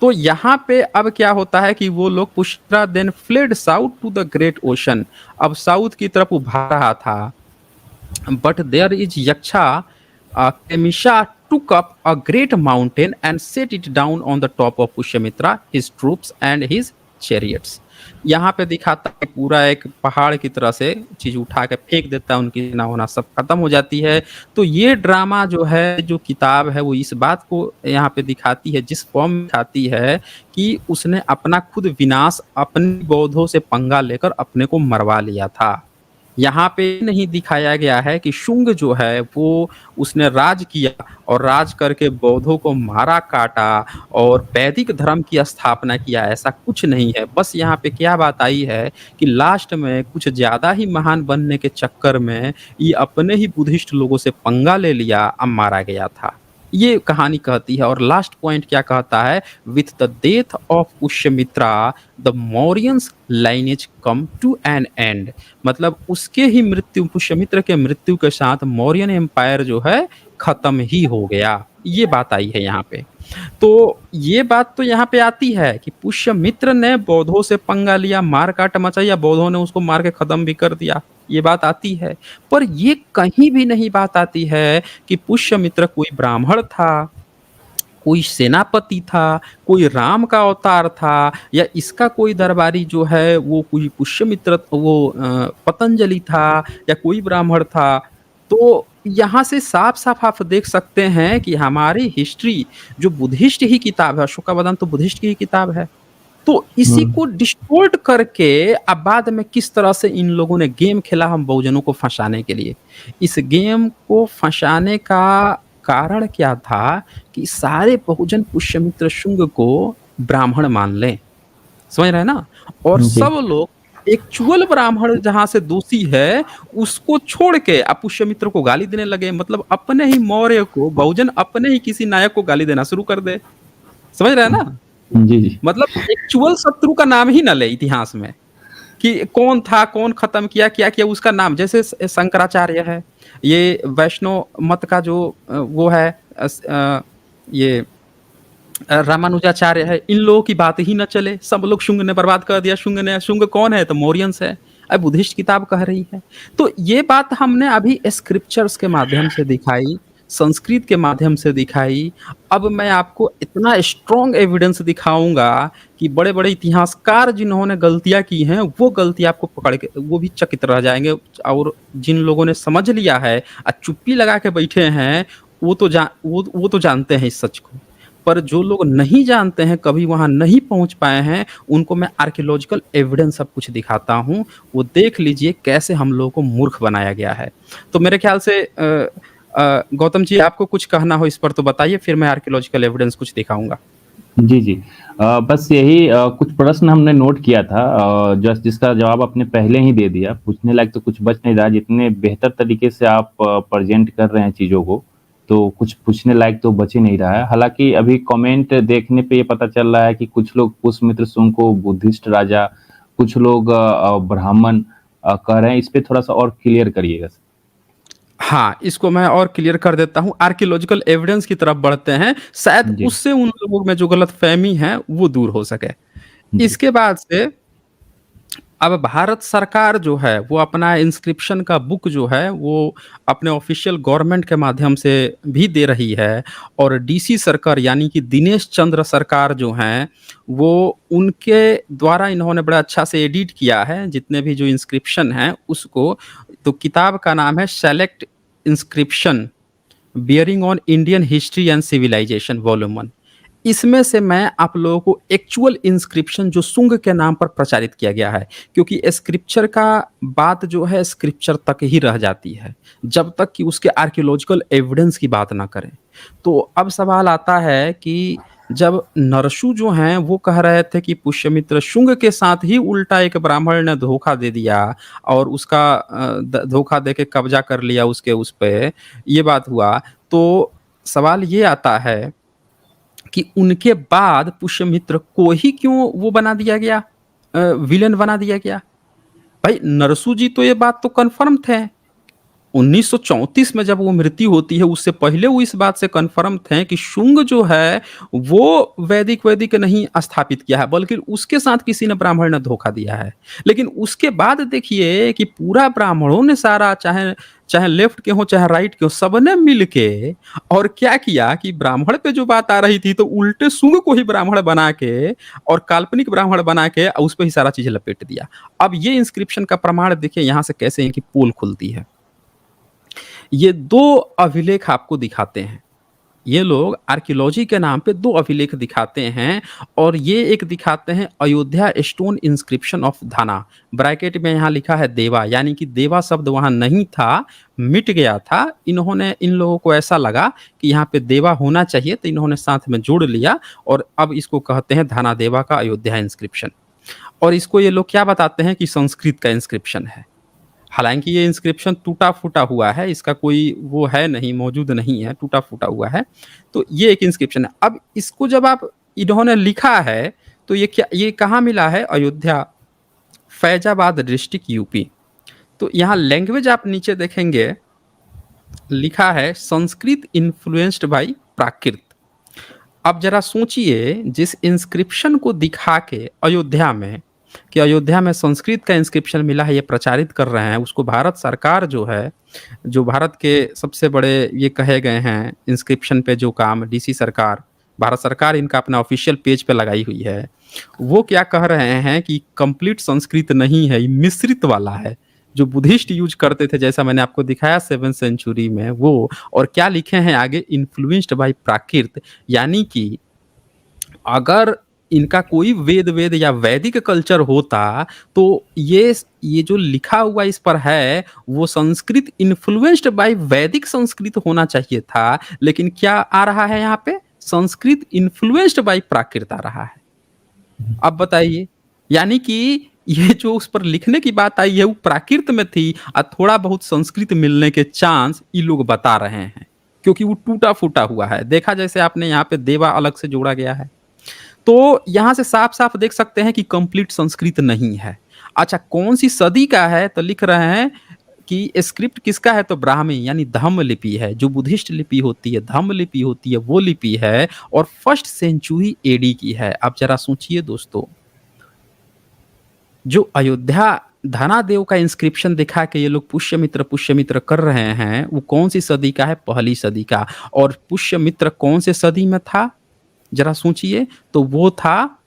तो यहाँ पे अब क्या होता है कि वो लोग Pushyamitra then fled south to the great ocean. अब साउथ की तरफ वो भाग रहा था। बट देयर इज यक्षा केमिशा took up a great mountain and set it down on the top of Pushyamitra, his troops and his chariots। यहाँ पे दिखाता है पूरा एक पहाड़ की तरह से चीज उठा के फेंक देता है, उनकी ना होना सब खत्म हो जाती है। तो ये ड्रामा जो है, जो किताब है, वो इस बात को यहाँ पे दिखाती है, जिस फॉर्म में दिखाती है कि उसने अपना खुद विनाश अपने बौद्धों से पंगा लेकर अपने को मरवा लिया था। यहाँ पे नहीं दिखाया गया है कि शुंग जो है वो उसने राज किया और राज करके बौद्धों को मारा काटा और वैदिक धर्म की स्थापना किया, ऐसा कुछ नहीं है। बस यहाँ पे क्या बात आई है कि लास्ट में कुछ ज्यादा ही महान बनने के चक्कर में ये अपने ही बुद्धिस्ट लोगों से पंगा ले लिया, अब मारा गया था। ये कहानी कहती है। और लास्ट पॉइंट क्या कहता है, with the death of Pushyamitra the Mauryans lineage come to an end. मतलब उसके ही मृत्यु, पुष्यमित्र के मृत्यु के साथ मौर्यन एम्पायर जो है खत्म ही हो गया। ये बात आई है यहाँ पे। तो ये बात तो यहाँ पे आती है कि पुष्यमित्र ने बौद्धों से पंगा लिया, मार काट मचाया, बौद्धों ने उसको मार के खत्म भी कर दिया, ये बात आती है। पर ये कहीं भी नहीं बात आती है कि पुष्यमित्र कोई ब्राह्मण था, कोई सेनापति था, कोई राम का अवतार था, या इसका कोई दरबारी जो है वो कोई पुष्यमित्र, वो पतंजलि था, या कोई ब्राह्मण था। तो यहाँ से साफ साफ आप देख सकते हैं कि हमारी हिस्ट्री जो बुद्धिस्ट ही किताब है, अशोकावदान तो बुद्धिस्ट की ही किताब है, तो इसी को डिस्टोर्ट करके अब बाद में किस तरह से इन लोगों ने गेम खेला हम बहुजनों को फंसाने के लिए। इस गेम को फंसाने का कारण क्या था कि सारे बहुजन पुष्यमित्र शुंग को ब्राह्मण मान लें, समझ रहे हैं ना, और जी। सब लोग एक्चुअल ब्राह्मण जहां से दोषी है उसको छोड़ के अब पुष्यमित्र को गाली देने लगे। मतलब अपने ही मौर्य को बहुजन अपने ही किसी नायक को गाली देना शुरू कर दे, समझ रहे हैं ना। जी, जी। मतलब एक्चुअल शत्रु का नाम ही न ले इतिहास में कि कौन था, कौन खत्म किया, क्या किया, उसका नाम। जैसे शंकराचार्य है, ये वैष्णव मत का जो वो है, ये रामानुजाचार्य है, इन लोगों की बात ही न चले, सब लोग शुंग ने बर्बाद कर दिया। शुंग कौन है, तो मौर्यंस है। बुद्धिस्ट किताब कह रही है। तो ये बात हमने अभी स्क्रिप्चर्स के माध्यम से दिखाई, संस्कृत के माध्यम से दिखाई। अब मैं आपको इतना स्ट्रॉन्ग एविडेंस दिखाऊँगा कि बड़े-बड़े इतिहासकार जिन्होंने गलतियाँ की हैं, वो गलती आपको पकड़ के वो भी चकित रह जाएँगे। और जिन लोगों ने समझ लिया है चुप्पी लगा के बैठे हैं, वो तो जानते हैं इस सच को। पर जो लोग नहीं जानते हैं, कभी वहाँ नहीं पहुँच पाए हैं, उनको मैं आर्कियोलॉजिकल एविडेंस सब कुछ दिखाता हूँ। वो देख लीजिए कैसे हम लोगों को मूर्ख बनाया गया है। तो मेरे ख्याल से गौतम जी आपको कुछ कहना हो इस पर तो बताइए, फिर मैं आर्कियोलॉजिकल एविडेंस कुछ दिखाऊँगा। जी, जी। बस यही कुछ प्रश्न हमने नोट किया था जिसका जवाब आपने पहले ही दे दिया। पूछने लायक तो कुछ बच नहीं रहा, जितने बेहतर तरीके से आप प्रेज़ेंट कर रहे हैं चीज़ों को, तो कुछ पूछने लायक तो बच ही नहीं रहा है। हालाँकि अभी कमेंट देखने पे ये पता चल रहा है कि कुछ लोग पुष्यमित्र सुंग को बुद्धिस्ट राजा, कुछ लोग ब्राह्मण कह रहे हैं। इस पे थोड़ा-सा और क्लियर करिएगा। हाँ, इसको मैं और क्लियर कर देता हूँ, आर्कियोलॉजिकल एविडेंस की तरफ बढ़ते हैं, शायद जी, उससे उन लोगों में जो गलतफ़हमी है, वो दूर हो सके। जी, इसके बाद से अब भारत सरकार जो है, वो अपना इंस्क्रिप्शन का बुक जो है, वो अपने ऑफ़िशियल गवर्नमेंट के माध्यम से भी दे रही है। और डीसी सरकार यानी कि दिनेश चंद्र सरकार जो हैं, वो उनके द्वारा इन्होंने बड़ा अच्छा से एडिट किया है, जितने भी जो इंस्क्रिप्शन हैं उसको। तो किताब का नाम है select inscription bearing on Indian history and civilization volume 1। इसमें से मैं आप लोगों को एक्चुअल इंस्क्रिप्शन जो शुंग के नाम पर प्रचारित किया गया है, क्योंकि स्क्रिप्चर का बात जो है स्क्रिप्चर तक ही रह जाती है, जब तक कि उसके आर्कियोलॉजिकल एविडेंस की बात ना करें। तो अब सवाल आता है कि जब नरसू जो हैं वो कह रहे थे कि पुष्यमित्र शुंग के साथ ही उल्टा एक ब्राह्मण ने धोखा दे दिया और उसका धोखा दे के कब्जा कर लिया उसके उस पे, ये बात हुआ। तो सवाल ये आता है कि उनके बाद पुष्यमित्र को ही क्यों वो बना दिया गया, विलेन बना दिया गया? भाई नरसू जी तो ये बात तो कन्फर्म थे। 1934 में जब वो मृत्यु होती है, उससे पहले वो इस बात से कन्फर्म थे कि शुंग जो है, वो वैदिक वैदिक नहीं स्थापित किया है, बल्कि उसके साथ किसी ने ब्राह्मण ने धोखा दिया है। लेकिन उसके बाद देखिए कि पूरा ब्राह्मणों ने सारा चाहे चाहे लेफ्ट के हों, चाहे राइट के हों, सबने मिल के और क्या किया कि ब्राह्मण पे जो बात आ रही थी, तो उल्टे शुंग को ही ब्राह्मण बना के और काल्पनिक ब्राह्मण बना के उस पे ही सारा चीज़ लपेट दिया। अब ये इंस्क्रिप्शन का प्रमाण देखिए यहाँ से कैसे इनकी पोल खुलती है। ये 2 अभिलेख आपको दिखाते हैं। ये लोग आर्कियोलॉजी के नाम पे 2 अभिलेख दिखाते हैं और ये एक दिखाते हैं अयोध्या स्टोन इंस्क्रिप्शन ऑफ धाना। ब्रैकेट में यहाँ लिखा है देवा, यानी कि देवा शब्द वहाँ नहीं था, मिट गया था। इन्होंने इन लोगों को ऐसा लगा कि यहाँ पे देवा होना चाहिए, तो इन्होंने साथ में जोड़ लिया और अब इसको कहते हैं धाना देवा का अयोध्या इंस्क्रिप्शन। और इसको ये लोग क्या बताते हैं कि संस्कृत का इंस्क्रिप्शन है। हालाँकि ये इंस्क्रिप्शन टूटा-फूटा हुआ है, इसका कोई वो है नहीं, मौजूद नहीं है, टूटा-फूटा हुआ है। तो ये एक इंस्क्रिप्शन है। अब इसको जब आप इन्होंने लिखा है, तो ये कहाँ मिला है? Ayodhya, Faizabad district UP. तो यहाँ लैंग्वेज आप नीचे देखेंगे, लिखा है संस्कृत इन्फ्लुएंस्ड बाय प्राकृत। अब ज़रा सोचिए, जिस इंस्क्रिप्शन को दिखा के अयोध्या में कि अयोध्या में संस्कृत का इंस्क्रिप्शन मिला है, ये प्रचारित कर रहे हैं, उसको भारत सरकार जो है, जो भारत के सबसे बड़े ये कहे गए हैं इंस्क्रिप्शन पे जो काम डीसी सरकार, भारत सरकार इनका अपना ऑफिशियल पेज पे लगाई हुई है। वो क्या कह रहे हैं कि कंप्लीट संस्कृत नहीं है, ये मिश्रित वाला है, जो बुद्धिस्ट यूज़ करते थे, जैसा मैंने आपको दिखाया 7th सेंचुरी में वो। और क्या लिखे हैं आगे? इन्फ्लुएंस्ड बाय प्राकृत, यानी कि अगर इनका कोई वेद या वैदिक कल्चर होता, तो ये जो लिखा हुआ इस पर है, वो संस्कृत इन्फ्लुएंस्ड बाय वैदिक संस्कृत होना चाहिए था। लेकिन क्या आ रहा है यहाँ पे? संस्कृत इन्फ्लुएंस्ड बाय प्राकृत आ रहा है। अब बताइए, यानी कि ये जो उस पर लिखने की बात आई है, वो प्राकृत में थी और थोड़ा बहुत संस्कृत मिलने के चांस ये लोग बता रहे हैं, क्योंकि वो टूटा-फूटा हुआ है। देखा जैसे आपने यहाँ पे देवा अलग से जोड़ा गया है। तो यहाँ से साफ-साफ देख सकते हैं कि कंप्लीट संस्कृत नहीं है। अच्छा, कौन-सी सदी का है? तो लिख रहे हैं कि स्क्रिप्ट किसका है? तो ब्राह्मी यानी धम्म लिपि है, जो बुद्धिस्ट लिपि होती है, धम्म लिपि होती है, वो लिपि है और 1st सेंचुरी एडी की है। अब ज़रा सोचिए दोस्तों, जो अयोध्या धनादेव का इंस्क्रिप्शन दिखा के ये लोग पुष्यमित्र कर रहे हैं, वो कौन-सी सदी का है? पहली सदी का। और पुष्यमित्र कौन से सदी में था? ज़रा सोचिए, तो वो था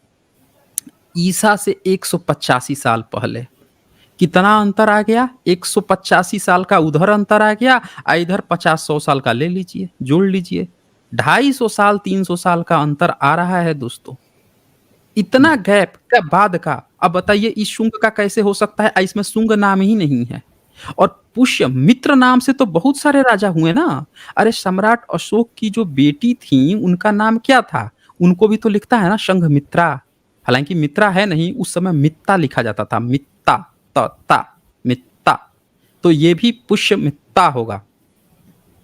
ईसा से 185 साल पहले। कितना अंतर आ गया? 185 साल का उधर अंतर आ गया, इधर 50-100 साल का ले लीजिए, जोड़ लीजिए। 250 साल, 300 साल का अंतर आ रहा है दोस्तों। इतना गैप का बाद का, अब बताइए इस शुंग का कैसे हो सकता है? इसमें शुंग नाम ही नहीं है। और पुष्यमित्र नाम से तो बहुत सारे राजा हुए ना। अरे सम्राट अशोक की जो बेटी थी, उनका नाम क्या था? उनको भी तो लिखता है ना संघमित्रा। हालाँकि मित्रा है नहीं, उस समय मित्ता लिखा जाता था। मित्ता, त ता, मित्ता। तो ये भी पुष्यमित्ता होगा।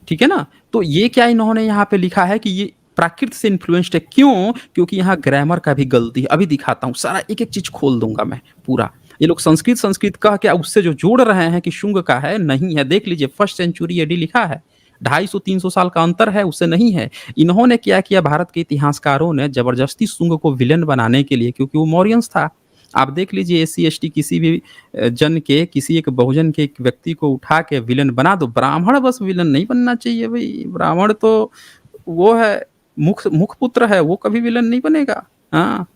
ठीक है ना? तो ये क्या इन्होंने यहाँ पे लिखा है कि ये प्राकृत से इन्फ्लुएंस्ड है। क्यों? क्योंकि यहाँ ग्रामर का भी गलती है। अभी दिखाता हूँ, सारा एक-एक चीज़ खोल दूँगा मैं पूरा। ये लोग संस्कृत कह के उससे जो जोड़ रहे हैं कि शुंग का है, नहीं है। देख लीजिए फर्स्ट सेंचुरी एडी लिखा है। 250-300 साल का अंतर है, उससे नहीं है। इन्होंने क्या किया, भारत के इतिहासकारों ने जबरदस्ती शुंग को विलेन बनाने के लिए, क्योंकि वो मौर्यंस था। आप देख लीजिए एससी-एसटी किसी भी जन के, किसी एक बहुजन के एक व्यक्ति को उठा के विलेन बना दो। ब्राह्मण बस विलेन नहीं बनना चाहिए भई। ब्राह्मण तो वो है, मुख पुत्र है, वो कभी विलेन नहीं बनेगा। हाँ।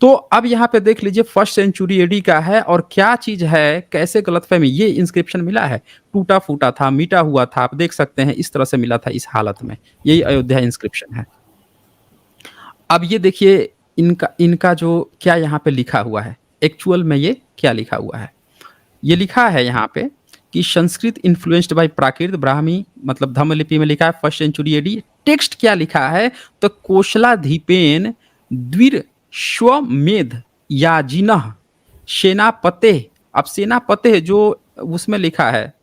तो अब यहाँ पे देख लीजिए फर्स्ट सेंचुरी एडी का है, और क्या चीज़ है, कैसे गलतफ़हमी, ये इंस्क्रिप्शन मिला है। टूटा-फूटा था, मिटा हुआ था, आप देख सकते हैं इस तरह से मिला था इस हालत में। यही अयोध्या इंस्क्रिप्शन है। अब ये देखिए इनका इनका जो क्या यहाँ पे लिखा हुआ है, एक्चुअल में ये क्या लिखा हुआ है। ये लिखा है यहाँ पे कि संस्कृत इन्फ्लुएंस्ड बाय प्राकृत, ब्राह्मी मतलब धम्म लिपि में लिखा है फर्स्ट सेंचुरी एडी। टेक्स्ट क्या लिखा है, तो कोशलाधिपेन द्विर्श्वमेध याजिनः सेनापतेः। अब सेनापतेः जो उसमें लिखा है,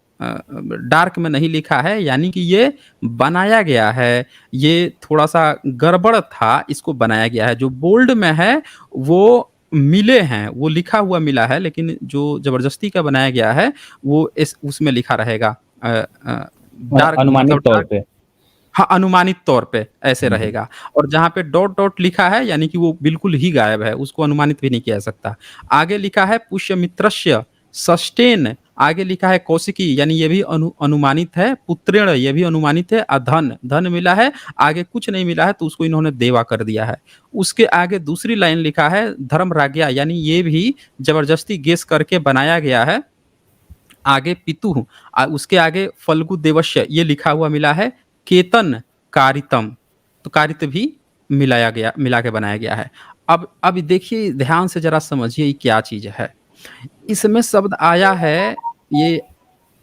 डार्क में नहीं लिखा है, यानी कि ये बनाया गया है। ये थोड़ा-सा गड़बड़ था, इसको बनाया गया है। जो बोल्ड में है वो मिले हैं, वो लिखा हुआ मिला है, लेकिन जो ज़बरदस्ती का बनाया गया है, वो इस उसमें लिखा रहेगा डार्क मतलब अनुमानित तौर डार्क। पे। हाँ, अनुमानित तौर पे ऐसे हुँ, हुँ। रहेगा। और जहाँ पे डॉट-डॉट लिखा है, यानी कि वो बिल्कुल ही गायब है, उसको अनुमानित भी नहीं किया जा सकता। आगे लिखा है पुष्यमित्रस्य सस्टेन, आगे लिखा है कौशिकी, यानी ये भी अनुमानित है। पुत्रेण, ये भी अनुमानित है। धन मिला है, आगे कुछ नहीं मिला है, तो उसको इन्होंने देवा कर दिया है। उसके आगे दूसरी लाइन लिखा है धर्मराज्ञा, यानी ये भी ज़बरदस्ती गेस करके बनाया गया है। आगे पितुः, उसके आगे फल्गु देवस्य, ये लिखा हुआ मिला है। केतन कारितम, तो कारित भी मिला के बनाया गया है। अब देखिए ध्यान से ज़रा समझिए ये क्या चीज़ है। इसमें शब्द आया है,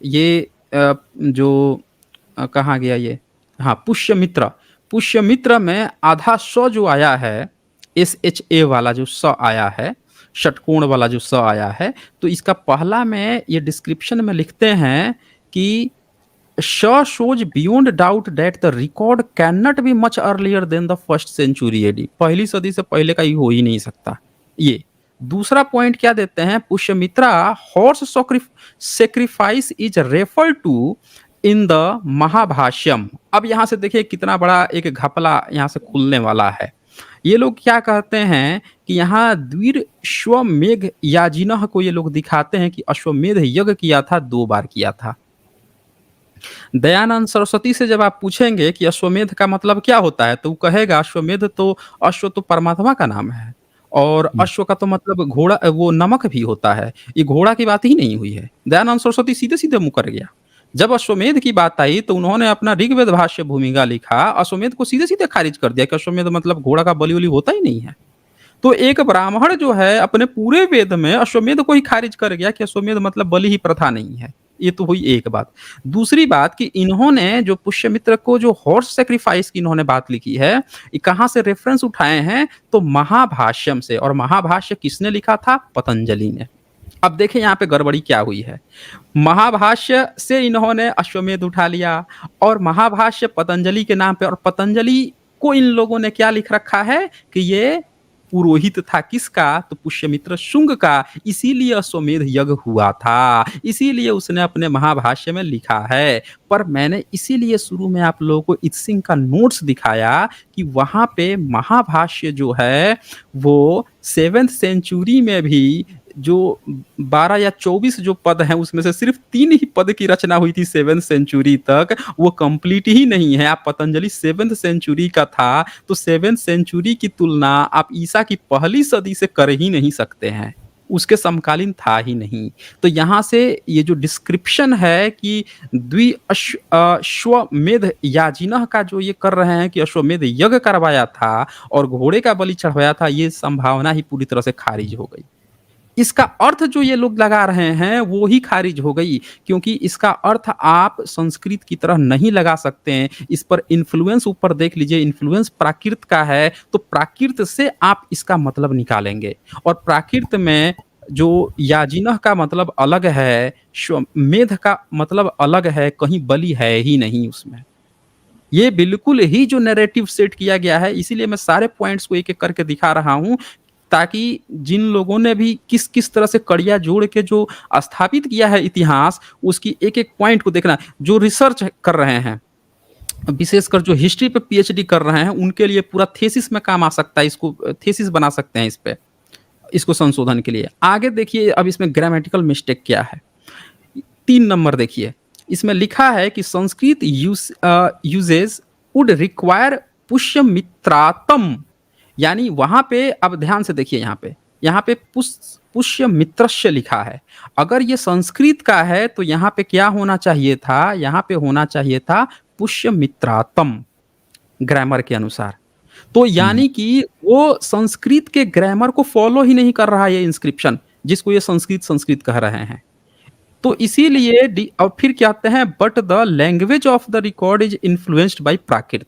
ये जो कहाँ गया ये? हाँ, पुष्यमित्र। पुष्यमित्र में आधा स जो आया है, SHA वाला जो स आया है, षटकोण वाला जो स आया है, तो इसका पहला में ये डिस्क्रिप्शन में लिखते हैं कि श shows beyond doubt that the record cannot be much earlier than the first century AD। पहली सदी से पहले का ये हो ही नहीं सकता। ये दूसरा पॉइंट क्या देते हैं, Pushyamitra horse sacrifice is refer to in the Mahabhashyam. अब यहाँ से देखिए कितना बड़ा एक घपला यहाँ से खुलने वाला है। ये लोग क्या कहते हैं कि यहाँ द्विर्श्वमेध याजिनः को ये लोग दिखाते हैं कि अश्वमेध यज्ञ किया था, 2 बार किया था। दयानंद सरस्वती से जब आप पूछेंगे कि अश्वमेध का मतलब क्या होता है, तो वो कहेगा अश्वमेध तो, अश्व तो परमात्मा का नाम है, और हुँ। अश्व का तो मतलब घोड़ा, वो नमक भी होता है। ये घोड़ा की बात ही नहीं हुई है। दयानंद सरस्वती सीधे-सीधे मुकर गया। जब अश्वमेध की बात आई तो उन्होंने अपना ऋग्वेद भाष्य भूमिका लिखा, अश्वमेध को सीधे-सीधे खारिज कर दिया कि अश्वमेध मतलब घोड़ा का बलि-वलि होता ही नहीं है। तो एक ब्राह्मण जो है अपने पूरे वेद में अश्वमेध को ही खारिज कर गया कि अश्वमेध मतलब बलि ही प्रथा नहीं है। ये तो हुई एक बात। दूसरी बात कि इन्होंने जो पुष्यमित्र को जो हॉर्स सैक्रिफाइस की इन्होंने बात लिखी है, ये कहाँ से रेफरेंस उठाए हैं, तो महाभाष्यम से। और महाभाष्य किसने लिखा था? पतंजलि ने। अब देखें यहाँ पे गड़बड़ी क्या हुई है। महाभाष्य से इन्होंने अश्वमेध उठा लिया, और महाभाष्य पतंजलि के नाम पे, और पतंजलि को इन लोगों ने क्या लिख रखा है कि ये पुरोहित था। किसका? तो पुष्यमित्र शुंग का। इसीलिए अश्वमेध यज्ञ हुआ था, इसीलिए उसने अपने महाभाष्य में लिखा है। पर मैंने इसीलिए शुरू में आप लोगों को इत्सिंग का नोट्स दिखाया कि वहाँ पे महाभाष्य जो है वो 7th सेंचुरी में भी जो 12 या 24 जो पद हैं उसमें से सिर्फ 3 ही पद की रचना हुई थी 7th सेंचुरी तक, वो कंप्लीट ही नहीं है। आप पतंजलि 7th सेंचुरी का था, तो 7th सेंचुरी की तुलना आप ईसा की पहली सदी से कर ही नहीं सकते हैं। उसके समकालीन था ही नहीं। तो यहाँ से ये जो डिस्क्रिप्शन है कि अश्वमेध याजिनः का जो ये कर रहे हैं कि अश्वमेध यज्ञ करवाया था और घोड़े का बलि चढ़वाया था, ये संभावना ही पूरी तरह से खारिज हो गई। इसका अर्थ जो ये लोग लगा रहे हैं वो ही खारिज हो गई, क्योंकि इसका अर्थ आप संस्कृत की तरह नहीं लगा सकते हैं। इस पर इन्फ्लुएंस ऊपर देख लीजिए, इन्फ्लुएंस प्राकृत का है, तो प्राकृत से आप इसका मतलब निकालेंगे और प्राकृत में जो याजिनः का मतलब अलग है, मेध का मतलब अलग है, कहीं बलि है ही नहीं उसमें। ये बिल्कुल ही जो नैरेटिव सेट किया गया है, इसीलिए मैं सारे पॉइंट्स को एक-एक करके दिखा रहा हूँ, ताकि जिन लोगों ने भी किस-किस तरह से कड़िया जोड़ के जो स्थापित किया है इतिहास, उसकी एक-एक पॉइंट को देखना। जो रिसर्च कर रहे हैं, विशेषकर जो हिस्ट्री पे पीएचडी कर रहे हैं, उनके लिए पूरा थीसिस में काम आ सकता है, इसको थीसिस बना सकते हैं इस पे, इसको संशोधन के लिए। आगे देखिए अब इसमें ग्रामेटिकल मिस्टेक क्या है। 3 नंबर देखिए, इसमें लिखा है कि संस्कृत यूजेज वुड रिक्वायर पुष्यमित्रातम, यानी वहां पे अब ध्यान से देखिए, यहाँ पे पुष्यमित्रस्य लिखा है। अगर ये संस्कृत का है तो यहाँ पे क्या होना चाहिए था, यहाँ पे होना चाहिए था पुष्यमित्रातम, ग्रामर के अनुसार। तो हुँ। यानी कि वो संस्कृत के ग्रामर को फॉलो ही नहीं कर रहा है ये इंस्क्रिप्शन, जिसको ये संस्कृत संस्कृत कह रहे हैं। तो इसीलिए और फिर क्या कहते हैं, but the language of the record is influenced by Prakrit.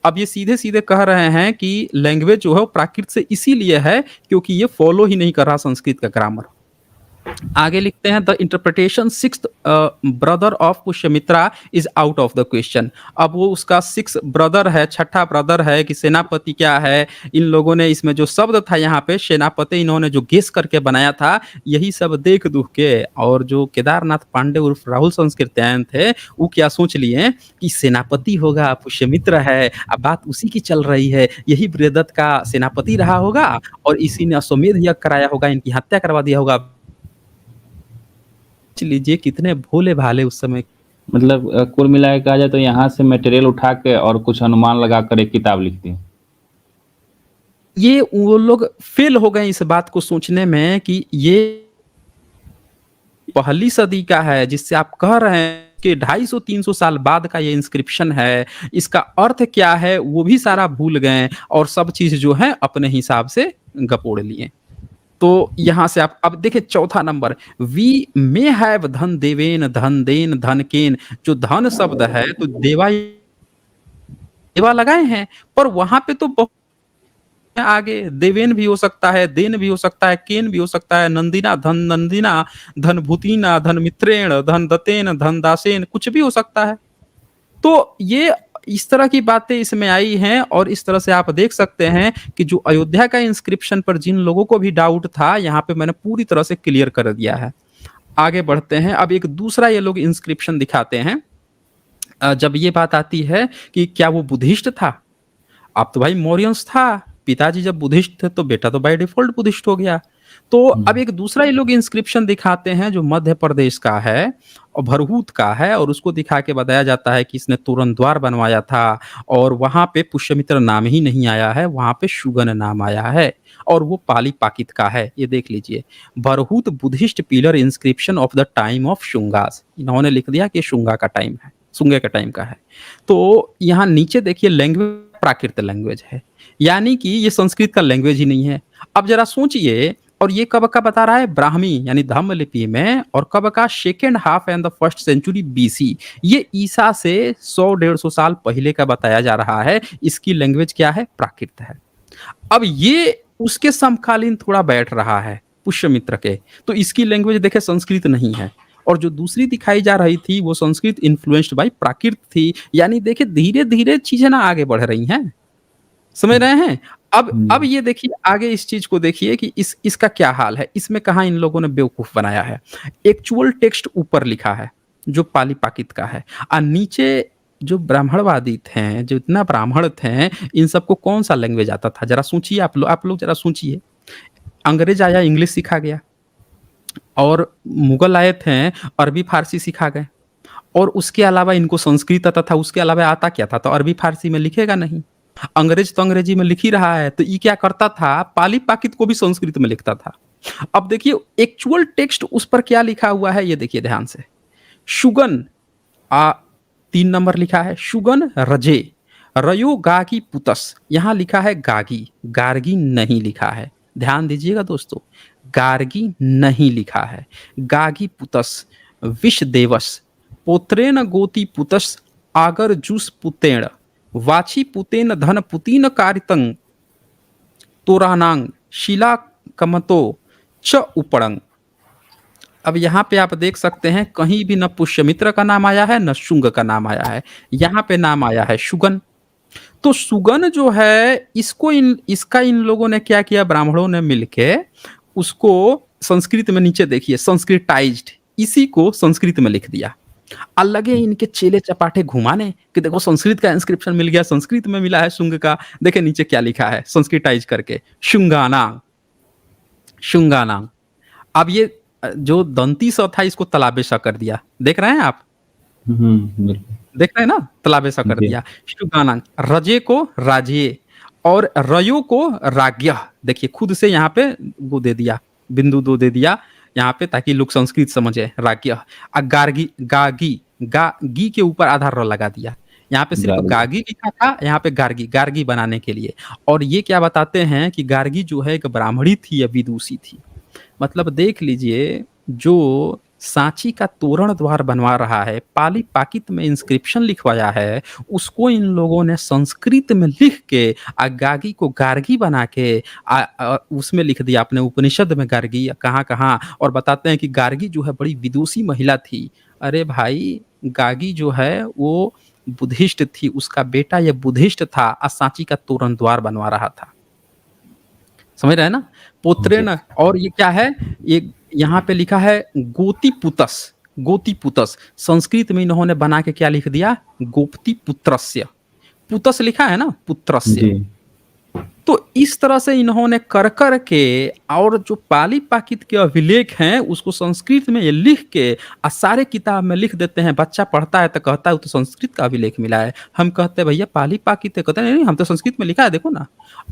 अब ये सीधे सीधे कह रहे हैं कि लैंग्वेज जो है वो प्राकृत से इसीलिए है क्योंकि ये फॉलो ही नहीं कर रहा संस्कृत का ग्रामर। आगे लिखते हैं the interpretation sixth brother of Pushyamitra is out of the question. अब वो उसका सिक्स ब्रदर है, छठा ब्रदर है कि सेनापति क्या है, इन लोगों ने इसमें जो शब्द था यहाँ पे सेनापति, इन्होंने जो गेस करके बनाया था, यही सब देख दुख के, और जो केदारनाथ पांडे उर्फ राहुल संस्कृत्यायन थे, वो क्या सोच लिए कि सेनापति होगा पुष्यमित्र है, अब बात उसी की चल रही है, यही बृहदत्त का सेनापति रहा होगा और इसी ने अश्वमेध यज्ञ कराया होगा, इनकी हत्या करवा दिया होगा। लीजिए कितने भोले-भाले उस समय। मतलब कुल मिला के कहा जाए तो यहाँ से मटेरियल उठा के और कुछ अनुमान लगाकर एक किताब लिख दी। ये वो लोग फेल हो गए इस बात को सोचने में कि ये पहली सदी का है, जिससे आप कह रहे हैं कि 250-300 साल बाद का ये इंस्क्रिप्शन है, इसका अर्थ क्या है वो भी सारा भूल गए और सब चीज़ जो है अपने हिसाब से गपोड़ लिए। तो यहाँ से आप अब देखिए चौथा नंबर, वी मे हैव धन देवेन धन देन धन केन। जो धन शब्द है तो देवा देवा लगाए हैं, पर वहां पे तो बहुत आगे देवेन भी हो सकता है, देन भी हो सकता है, केन भी हो सकता है, नंदिना धन नंदिना, धन भूतिना, धन मित्रेण, धन दतेन, धन दासेन, कुछ भी हो सकता है। तो ये इस तरह की बातें इसमें आई हैं और इस तरह से आप देख सकते हैं कि जो अयोध्या का इंस्क्रिप्शन पर जिन लोगों को भी डाउट था, यहाँ पे मैंने पूरी तरह से क्लियर कर दिया है। आगे बढ़ते हैं, अब एक दूसरा ये लोग इंस्क्रिप्शन दिखाते हैं। जब ये बात आती है कि क्या वो बुद्धिस्ट था? अब तो भाई मौर्यंस था, पिताजी जब बुद्धिस्ट थे तो बेटा तो बाय डिफॉल्ट बुद्धिस्ट हो गया। तो अब हुँ। एक दूसरा ये लोग इंस्क्रिप्शन दिखाते हैं जो मध्य प्रदेश का है और भरहूत का है, और उसको दिखा के बताया जाता है कि इसने तोरण द्वार बनवाया था और वहां पे पुष्यमित्र नाम ही नहीं आया है, वहां पे शुगन नाम आया है और वो पाली पाकित का है। ये देख लीजिए, Bharhut Buddhist pillar inscription of the time of Shungas, इन्होंने लिख दिया कि शुंगा का टाइम है, शुंगे का टाइम का है। तो यहाँ नीचे देखिए लैंग्वेज प्राकृत लैंग्वेज है, यानी कि ये संस्कृत का लैंग्वेज ही नहीं है। अब जरा सोचिए, और ये कब का बता रहा है, ब्राह्मी यानी धम्म लिपि में, और कब का, second half and the first century BC. ये ईसा से 100-150 साल पहले का बताया जा रहा है। इसकी लैंग्वेज क्या है, प्राकृत है। अब ये उसके समकालीन थोड़ा बैठ रहा है पुष्यमित्र के, तो इसकी लैंग्वेज देखे संस्कृत नहीं है, और जो दूसरी दिखाई जा रही थी वो संस्कृत इन्फ्लुएंस्ड बाय प्राकृत थी। यानी देखिए धीरे धीरे चीजें ना आगे बढ़ रही हैं, समझ रहे हैं। अब जी। ये देखिए आगे इस चीज को देखिए कि इसका क्या हाल है, इसमें कहा इन लोगों ने बेवकूफ बनाया है। एक्चुअल टेक्स्ट ऊपर लिखा है जो पाली पाकित का है, और नीचे जो ब्राह्मणवादी थे, जो इतना ब्राह्मण थे, इन सबको कौन सा लैंग्वेज आता था, जरा सोचिए आप लोग जरा सोचिए। अंग्रेज आया, इंग्लिश सिखा गया, और मुगल आए थे, अरबी फारसी सिखा गए। और उसके अलावा इनको संस्कृत आता था, उसके अलावा आता क्या था? तो अरबी फारसी में लिखेगा नहीं। अंग्रेज तो अंग्रेजी में लिख ही रहा है, तो ये क्या करता था, पाली पाकित को भी संस्कृत में लिखता था। अब देखिए एक्चुअल टेक्स्ट उस पर क्या लिखा हुआ है, ये देखिए ध्यान से। शुगन आ 3 नंबर लिखा है, शुगन रजे, रयो गागी पुतस, यहाँ लिखा है गागी, गार्गी नहीं लिखा है। ध्यान दीजिएगा दोस्तों, गार्गी नहीं लिखा है, गागी पुतस, विष देवस, पोत्रेन गोति पुतस, आगर जूस पुतेण, वाची पुतेन धन पुतीन कारितंग, तोरानांग, शिला कमतो च उपड़ंग। अब यहाँ पे आप देख सकते हैं कहीं भी न पुष्यमित्र का नाम आया है न शुंग का नाम आया है, यहाँ पे नाम आया है शुगन। तो सुगन जो है इसका इन लोगों ने क्या किया, ब्राह्मणों ने मिलके उसको संस्कृत में, नीचे देखिए संस्कृताइज्ड, इसी को संस्कृत में लिख दिया। और लगे इनके चेले चपाटे घुमाने कि देखो संस्कृत का इंस्क्रिप्शन मिल गया, संस्कृत में मिला है शुंग का, देखे नीचे क्या लिखा है संस्कृताइज करके, शुंगानांग, शुंगानांग। अब ये जो दंती स था इसको तलाबे सा कर दिया, देख रहे हैं आप, बिल्कुल। देख रहे हैं ना, तलाबे सा कर जी। दिया। शुगानांग, रजे को राजे और रयो को राज्ञ, देखिए खुद से यहाँ पे वो दे दिया, बिंदु 2 दे दिया यहाँ पे, ताकि लोग संस्कृत समझे, राज्ञ। गार्गी, गागी, गी के ऊपर आधार र लगा दिया, यहाँ पे सिर्फ गार्गी। गागी लिखा था, यहाँ पे गार्गी, गार्गी बनाने के लिए। और ये क्या बताते हैं कि गार्गी जो है एक ब्राह्मणी थी या विदुषी थी। मतलब देख लीजिए, जो सांची का तोरण द्वार बनवा रहा है, पाली पाकित में इंस्क्रिप्शन लिखवाया है, उसको इन लोगों ने संस्कृत में लिख के गागी को गार्गी बना के उसमें लिख दिया, अपने उपनिषद में गार्गी कहाँ कहाँ। और बताते हैं कि गार्गी जो है बड़ी विदुषी महिला थी। अरे भाई, गागी जो है वो बुद्धिस्ट थी, उसका बेटा ये बुद्धिस्ट था और सांची का तोरण द्वार बनवा रहा था, समझ रहे हैं ना, पोत्रे जी। न। और ये क्या है, ये यहाँ पे लिखा है गोती पुतस, गोती पुतस, संस्कृत में इन्होंने बना के क्या लिख दिया, गोपति पुत्रस्य, पुतस लिखा है ना, पुत्रस्य। जी। तो इस तरह से इन्होंने कर कर के, और जो पाली पाकित के अभिलेख हैं उसको संस्कृत में ये लिख के सारे किताब में लिख देते हैं। बच्चा पढ़ता है तो कहता है वो तो संस्कृत का अभिलेख मिला है। हम कहते हैं भैया पाली पाकित है, कहते हैं नहीं हम तो संस्कृत में लिखा है, देखो ना।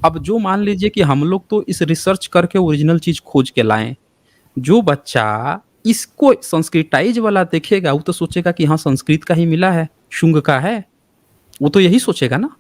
अब जो मान लीजिए कि हम लोग तो इस रिसर्च करके ओरिजिनल चीज खोज के लाएं, जो बच्चा इसको संस्कृताइज वाला देखेगा वो तो सोचेगा कि हाँ संस्कृत का ही मिला है, शुंग का है, वो तो यही सोचेगा ना।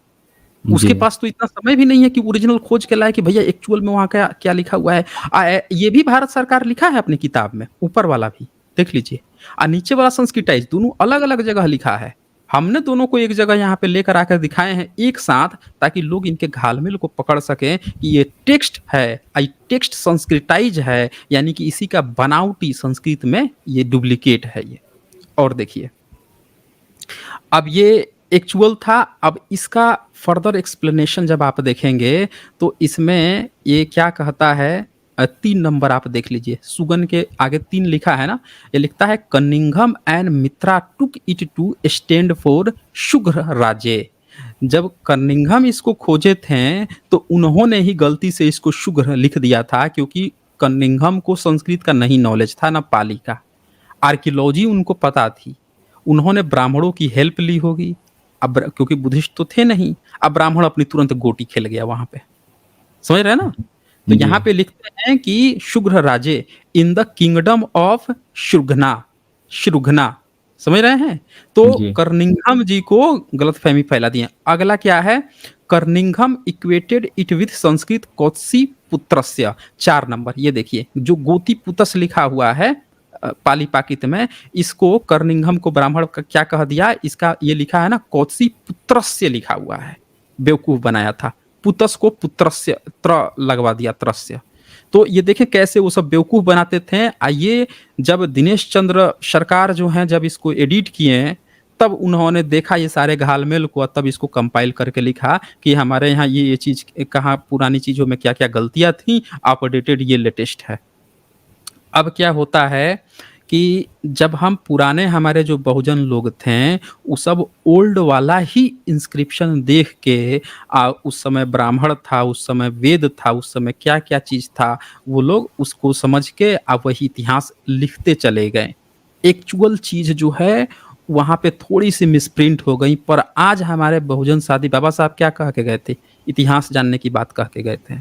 उसके जी। पास तो इतना समय भी नहीं है कि ओरिजिनल खोज के लाए कि भैया एक्चुअल में वहाँ क्या क्या लिखा हुआ है। ये भी भारत सरकार लिखा है अपनी किताब में, ऊपर वाला भी देख लीजिए, और नीचे वाला संस्कृताइज, दोनों अलग अलग जगह लिखा है। हमने दोनों को एक जगह यहाँ पे लेकर आकर दिखाए हैं एक साथ, ताकि लोग इनके घालमेल को पकड़ सकें कि ये टेक्स्ट है, ये टेक्स्ट संस्कृताइज है, यानी कि इसी का बनावटी संस्कृत में ये डुप्लीकेट है ये। और देखिए अब ये एक्चुअल था, अब इसका फर्दर एक्सप्लेनेशन जब आप देखेंगे तो इसमें ये क्या कहता है, 3 नंबर आप देख लीजिए, सुगन के आगे 3 लिखा है ना, ये लिखता है Cunningham and Mitra took it to stand for शुग्र राजे। जब कनिंघम इसको खोजे थे तो उन्होंने ही गलती से इसको शुग्र लिख दिया था, क्योंकि कनिंघम को संस्कृत का नहीं नॉलेज था ना पाली का, आर्कियोलॉजी उनको पता थी। उन्होंने ब्राह्मणों की हेल्प ली होगी, अब क्योंकि बुद्धिस्ट तो थे नहीं, अब ब्राह्मण अपनी तुरंत गोटी खेल गया वहां पे, समझ रहे हैं ना। तो जी। यहाँ पे लिखते हैं कि शुग्र राजे इन द किंगडम ऑफ शुग्ना, शुग्ना, समझ रहे हैं। तो जी। कर्निंघम जी को गलतफहमी फैला दी है। अगला क्या है, कर्निंघम इक्वेटेड इट विथ संस्कृत कौत्सी पुत्रस्य, 4 नंबर, ये देखिए जो गोती पुतस लिखा हुआ है पाली पाकित में, इसको कर्निंघम को ब्राह्मण का क्या कह दिया, इसका ये लिखा है ना कौत्सी पुत्रस्य लिखा हुआ है, बेवकूफ बनाया था, पुतस को पुत्रस्य त्र लगवा दिया, त्रस्य। तो ये देखें कैसे वो सब बेवकूफ बनाते थे। ये जब दिनेश चंद्र सरकार जो है जब इसको एडिट किए, तब उन्होंने देखा ये सारे घालमेल को, तब इसको कंपाइल करके लिखा कि हमारे यहाँ ये चीज कहाँ, पुरानी चीजों में क्या क्या गलतियां थी, अपडेटेड ये लेटेस्ट है। अब क्या होता है कि जब हम पुराने हमारे जो बहुजन लोग थे, वो सब ओल्ड वाला ही इंस्क्रिप्शन देख के उस समय ब्राह्मण था, उस समय वेद था, उस समय क्या-क्या चीज़ था, वो लोग उसको समझ के वही इतिहास लिखते चले गए। एक्चुअल चीज़ जो है, वहाँ पे थोड़ी-सी मिसप्रिंट हो गई, पर आज हमारे बहुजन साथी बाबा साहब क्या कह के गए थे? इतिहास जानने की बात कह के गए थे।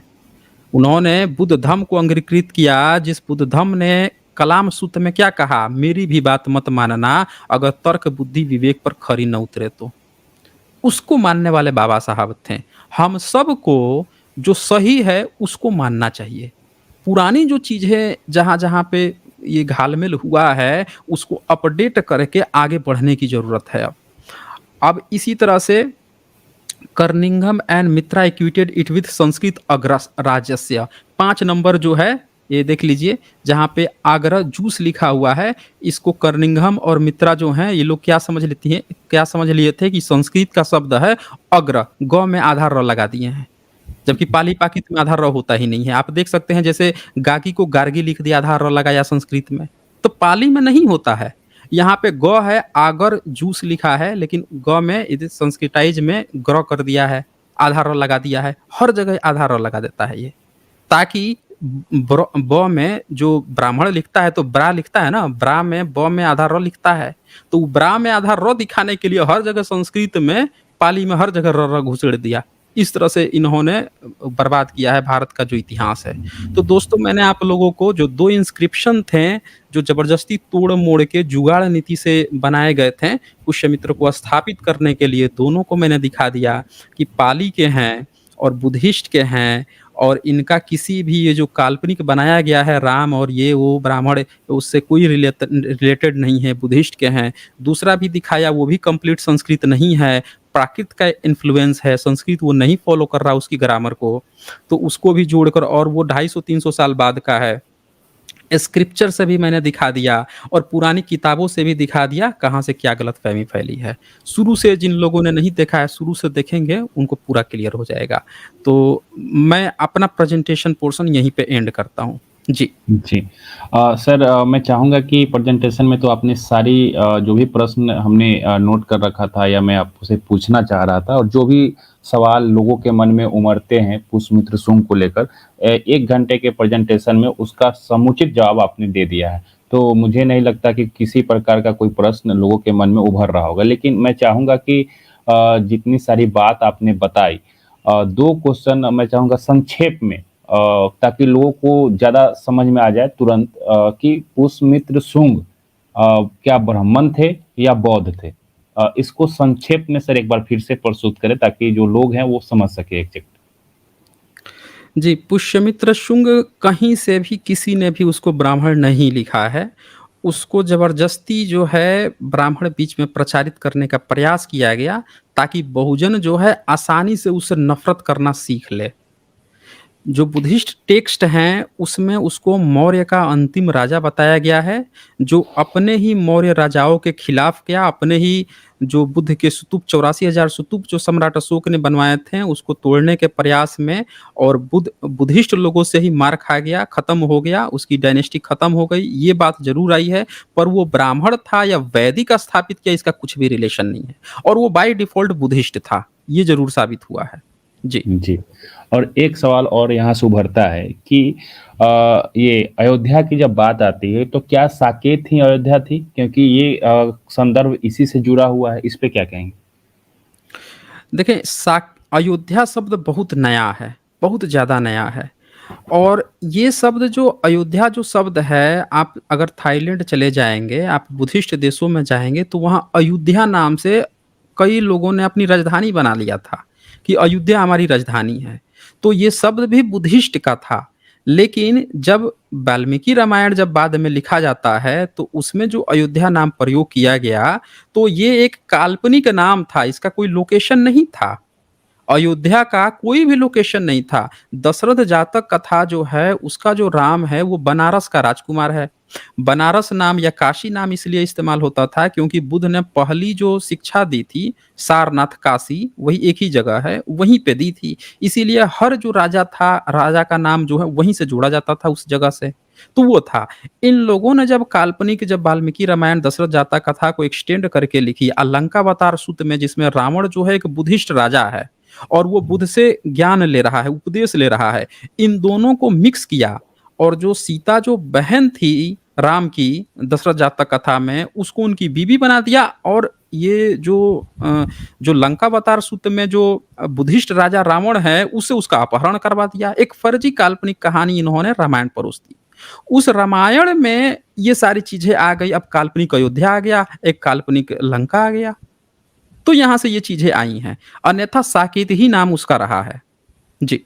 उन्होंने बुद्ध धम्म को अंगीकृत किया, जिस बुद्ध धम्म ने कलाम सूत्र में क्या कहा? मेरी भी बात मत मानना, अगर तर्क, बुद्धि, विवेक पर खरी न उतरे तो। उसको मानने वाले बाबा साहब थे। हम सबको जो सही है, उसको मानना चाहिए। पुरानी जो चीज़ें जहाँ-जहाँ पे ये घाल-मेल हुआ है, उसको अपडेट करके आगे बढ़ने की ज़रूरत है अब। अब इसी तरह से कर्निंघम and Mitra equated it with Sanskrit अग्रराज्यस्य 5 नंबर जो है, ये देख लीजिए, जहाँ पे आगरा जूस लिखा हुआ है, इसको कर्निंघम और मित्रा जो हैं, ये लोग क्या समझ लिए थे कि संस्कृत का शब्द है अग्र, ग में आधा र लगा दिए हैं। जबकि पाली-पाकित में आधा र होता ही नहीं है। आप देख सकते हैं, जैसे गागी को गार्गी लिख दिया, आधा र लगाया संस्कृत में, तो पाली में नहीं होता है। यहाँ पे ग है, आगर जूस लिखा है, लेकिन ग में इधर संस्कृताइज में ग्र कर दिया है, आधा र लगा दिया है। हर जगह आधा र लगा देता है ये, ताकि ब में जो ब्राह्मण लिखता है तो ब्रा लिखता है ना, ब्रा में ब में आधा र लिखता है, तो ब्रा में आधा र दिखाने के लिए हर जगह संस्कृत में, पाली में हर जगह र घुसेड़ दिया। इस तरह से इन्होंने बर्बाद किया है भारत का जो इतिहास है। तो दोस्तों, मैंने आप लोगों को जो 2 इंस्क्रिप्शन थे, जो ज़बरदस्ती तोड़-मोड़ के जुगाड़ नीति से बनाए गए थे, पुष्यमित्र को स्थापित करने के लिए, दोनों को मैंने दिखा दिया कि पाली के हैं और बुद्धिस्ट के हैं, और इनका किसी भी ये जो काल्पनिक बनाया गया है राम और ये वो ब्राह्मण, उससे कोई रिलेटेड नहीं है, बुद्धिस्ट के हैं। दूसरा भी दिखाया, वो भी कंप्लीट संस्कृत नहीं है, प्राकृत का इन्फ्लुएंस है, संस्कृत वो नहीं फॉलो कर रहा उसकी ग्रामर को, तो उसको भी जोड़कर, और वो 250-300 साल बाद का है। स्क्रिप्चर से भी मैंने दिखा दिया और पुरानी किताबों से भी दिखा दिया कहाँ से क्या गलतफ़हमी फैली है। शुरू से जिन लोगों ने नहीं देखा है, शुरू से देखेंगे, उनको पूरा क्लियर हो जाएगा। तो मैं अपना प्रेज़ेंटेशन पोर्शन यहीं पे एंड करता हूँ। जी। जी। सर, मैं चाहूँगा कि प्रेज़ेंटेशन में तो आपने सारी जो भी प्रश्न हमने नोट कर रखा था या मैं आपसे पूछना चाह रहा था, और जो भी सवाल लोगों के मन में उमड़ते हैं पुष्यमित्र शुंग को लेकर, 1 घंटे के प्रेज़ेंटेशन में उसका समुचित जवाब आपने दे दिया है। तो मुझे नहीं लगता कि किसी प्रकार का कोई प्रश्न लोगों के मन में उभर रहा होगा। लेकिन मैं चाहूँगा कि जितनी सारी बात आपने बताई, 2 क्वेश्चन मैं चाहूँगा संक्षेप में, ताकि लोगों को ज़्यादा समझ में आ जाए तुरंत, कि पुष्यमित्र शुंग क्या ब्राह्मण थे या बौद्ध थे? इसको संक्षेप में सर एक बार फिर से प्रस्तुत करें, ताकि जो लोग हैं वो समझ सकें एग्ज़ैक्ट। जी, पुष्यमित्र शुंग कहीं से भी किसी ने भी उसको ब्राह्मण नहीं लिखा है। उसको ज़बरदस्ती जो है ब्राह्मण बीच में प्रचारित करने का प्रयास किया गया, ताकि बहुजन जो है आसानी से उससे नफ़रत करना सीख ले। जो बुद्धिस्ट टेक्स्ट हैं, उसमें उसको मौर्य का अंतिम राजा बताया गया है, जो अपने ही मौर्य राजाओं के खिलाफ किया, अपने ही जो बुद्ध के स्तूप 84,000 स्तूप जो सम्राट अशोक ने बनवाए थे, उसको तोड़ने के प्रयास में, और बुद्धिस्ट लोगों से ही मार खा गया, खत्म हो गया, उसकी डायनेस्टी खत्म हो गई, ये बात ज़रूर आई है। पर वो ब्राह्मण था या वैदिक स्थापित किया, इसका कुछ भी रिलेशन नहीं है, और वो बाय डिफ़ॉल्ट बुद्धिस्ट था, ये ज़रूर साबित हुआ है। जी। जी। और एक सवाल और यहाँ से उभरता है कि ये अयोध्या की जब बात आती है, तो क्या साकेत ही अयोध्या थी? क्योंकि ये संदर्भ इसी से जुड़ा हुआ है, इस पे क्या कहेंगे? देखिए, अयोध्या शब्द बहुत नया है, बहुत ज़्यादा नया है, और ये शब्द जो अयोध्या जो शब्द है, आप अगर थाईलैंड चले जाएँगे, आप बुद्धिस्ट देशों में जाएँगे, तो वहाँ अयोध्या नाम से कई लोगों ने अपनी राजधानी बना लिया था, कि अयोध्या हमारी राजधानी है। तो ये शब्द भी बुद्धिस्ट का था, लेकिन जब वाल्मीकि रामायण जब बाद में लिखा जाता है, तो उसमें जो अयोध्या नाम प्रयोग किया गया, तो ये एक काल्पनिक नाम था, इसका कोई लोकेशन नहीं था। अयोध्या का कोई भी लोकेशन नहीं था। दशरथ जातक कथा जो है, उसका जो राम है, वो बनारस का राजकुमार है। बनारस नाम या काशी नाम इसलिए इस्तेमाल होता था क्योंकि बुद्ध ने पहली जो शिक्षा दी थी, सारनाथ, काशी, वही एक ही जगह है, वहीं पे दी थी। इसीलिए हर जो राजा था, राजा का नाम जो है, वहीं से जोड़ा जाता था उस जगह से। तो वो था। इन लोगों ने जब वाल्मीकि रामायण दशरथ जातक कथा को एक्सटेंड करके लिखी, अलंकावतार सूत्र में, जिसमें रावण जो है एक बुद्धिस्ट राजा है और वो बुद्ध से ज्ञान ले रहा है, उपदेश ले रहा है। इन दोनों को मिक्स किया और जो सीता जो बहन थी राम की दशरथ जातक कथा में, उसको उनकी बीवी बना दिया और ये जो लंकावतार सूत्र में जो बुद्धिस्ट राजा रावण है, उससे उसका अपहरण करवा दिया। एक फर्जी काल्पनिक कहानी इन्होंने रामायण परोस दी। उस रामायण में ये सारी चीज़ें आ गई, अब काल्पनिक अयोध्या आ गया, एक काल्पनिक लंका आ गया। तो यहाँ से ये चीज़ें आई हैं, अन्यथा साकेत ही नाम उसका रहा है। जी।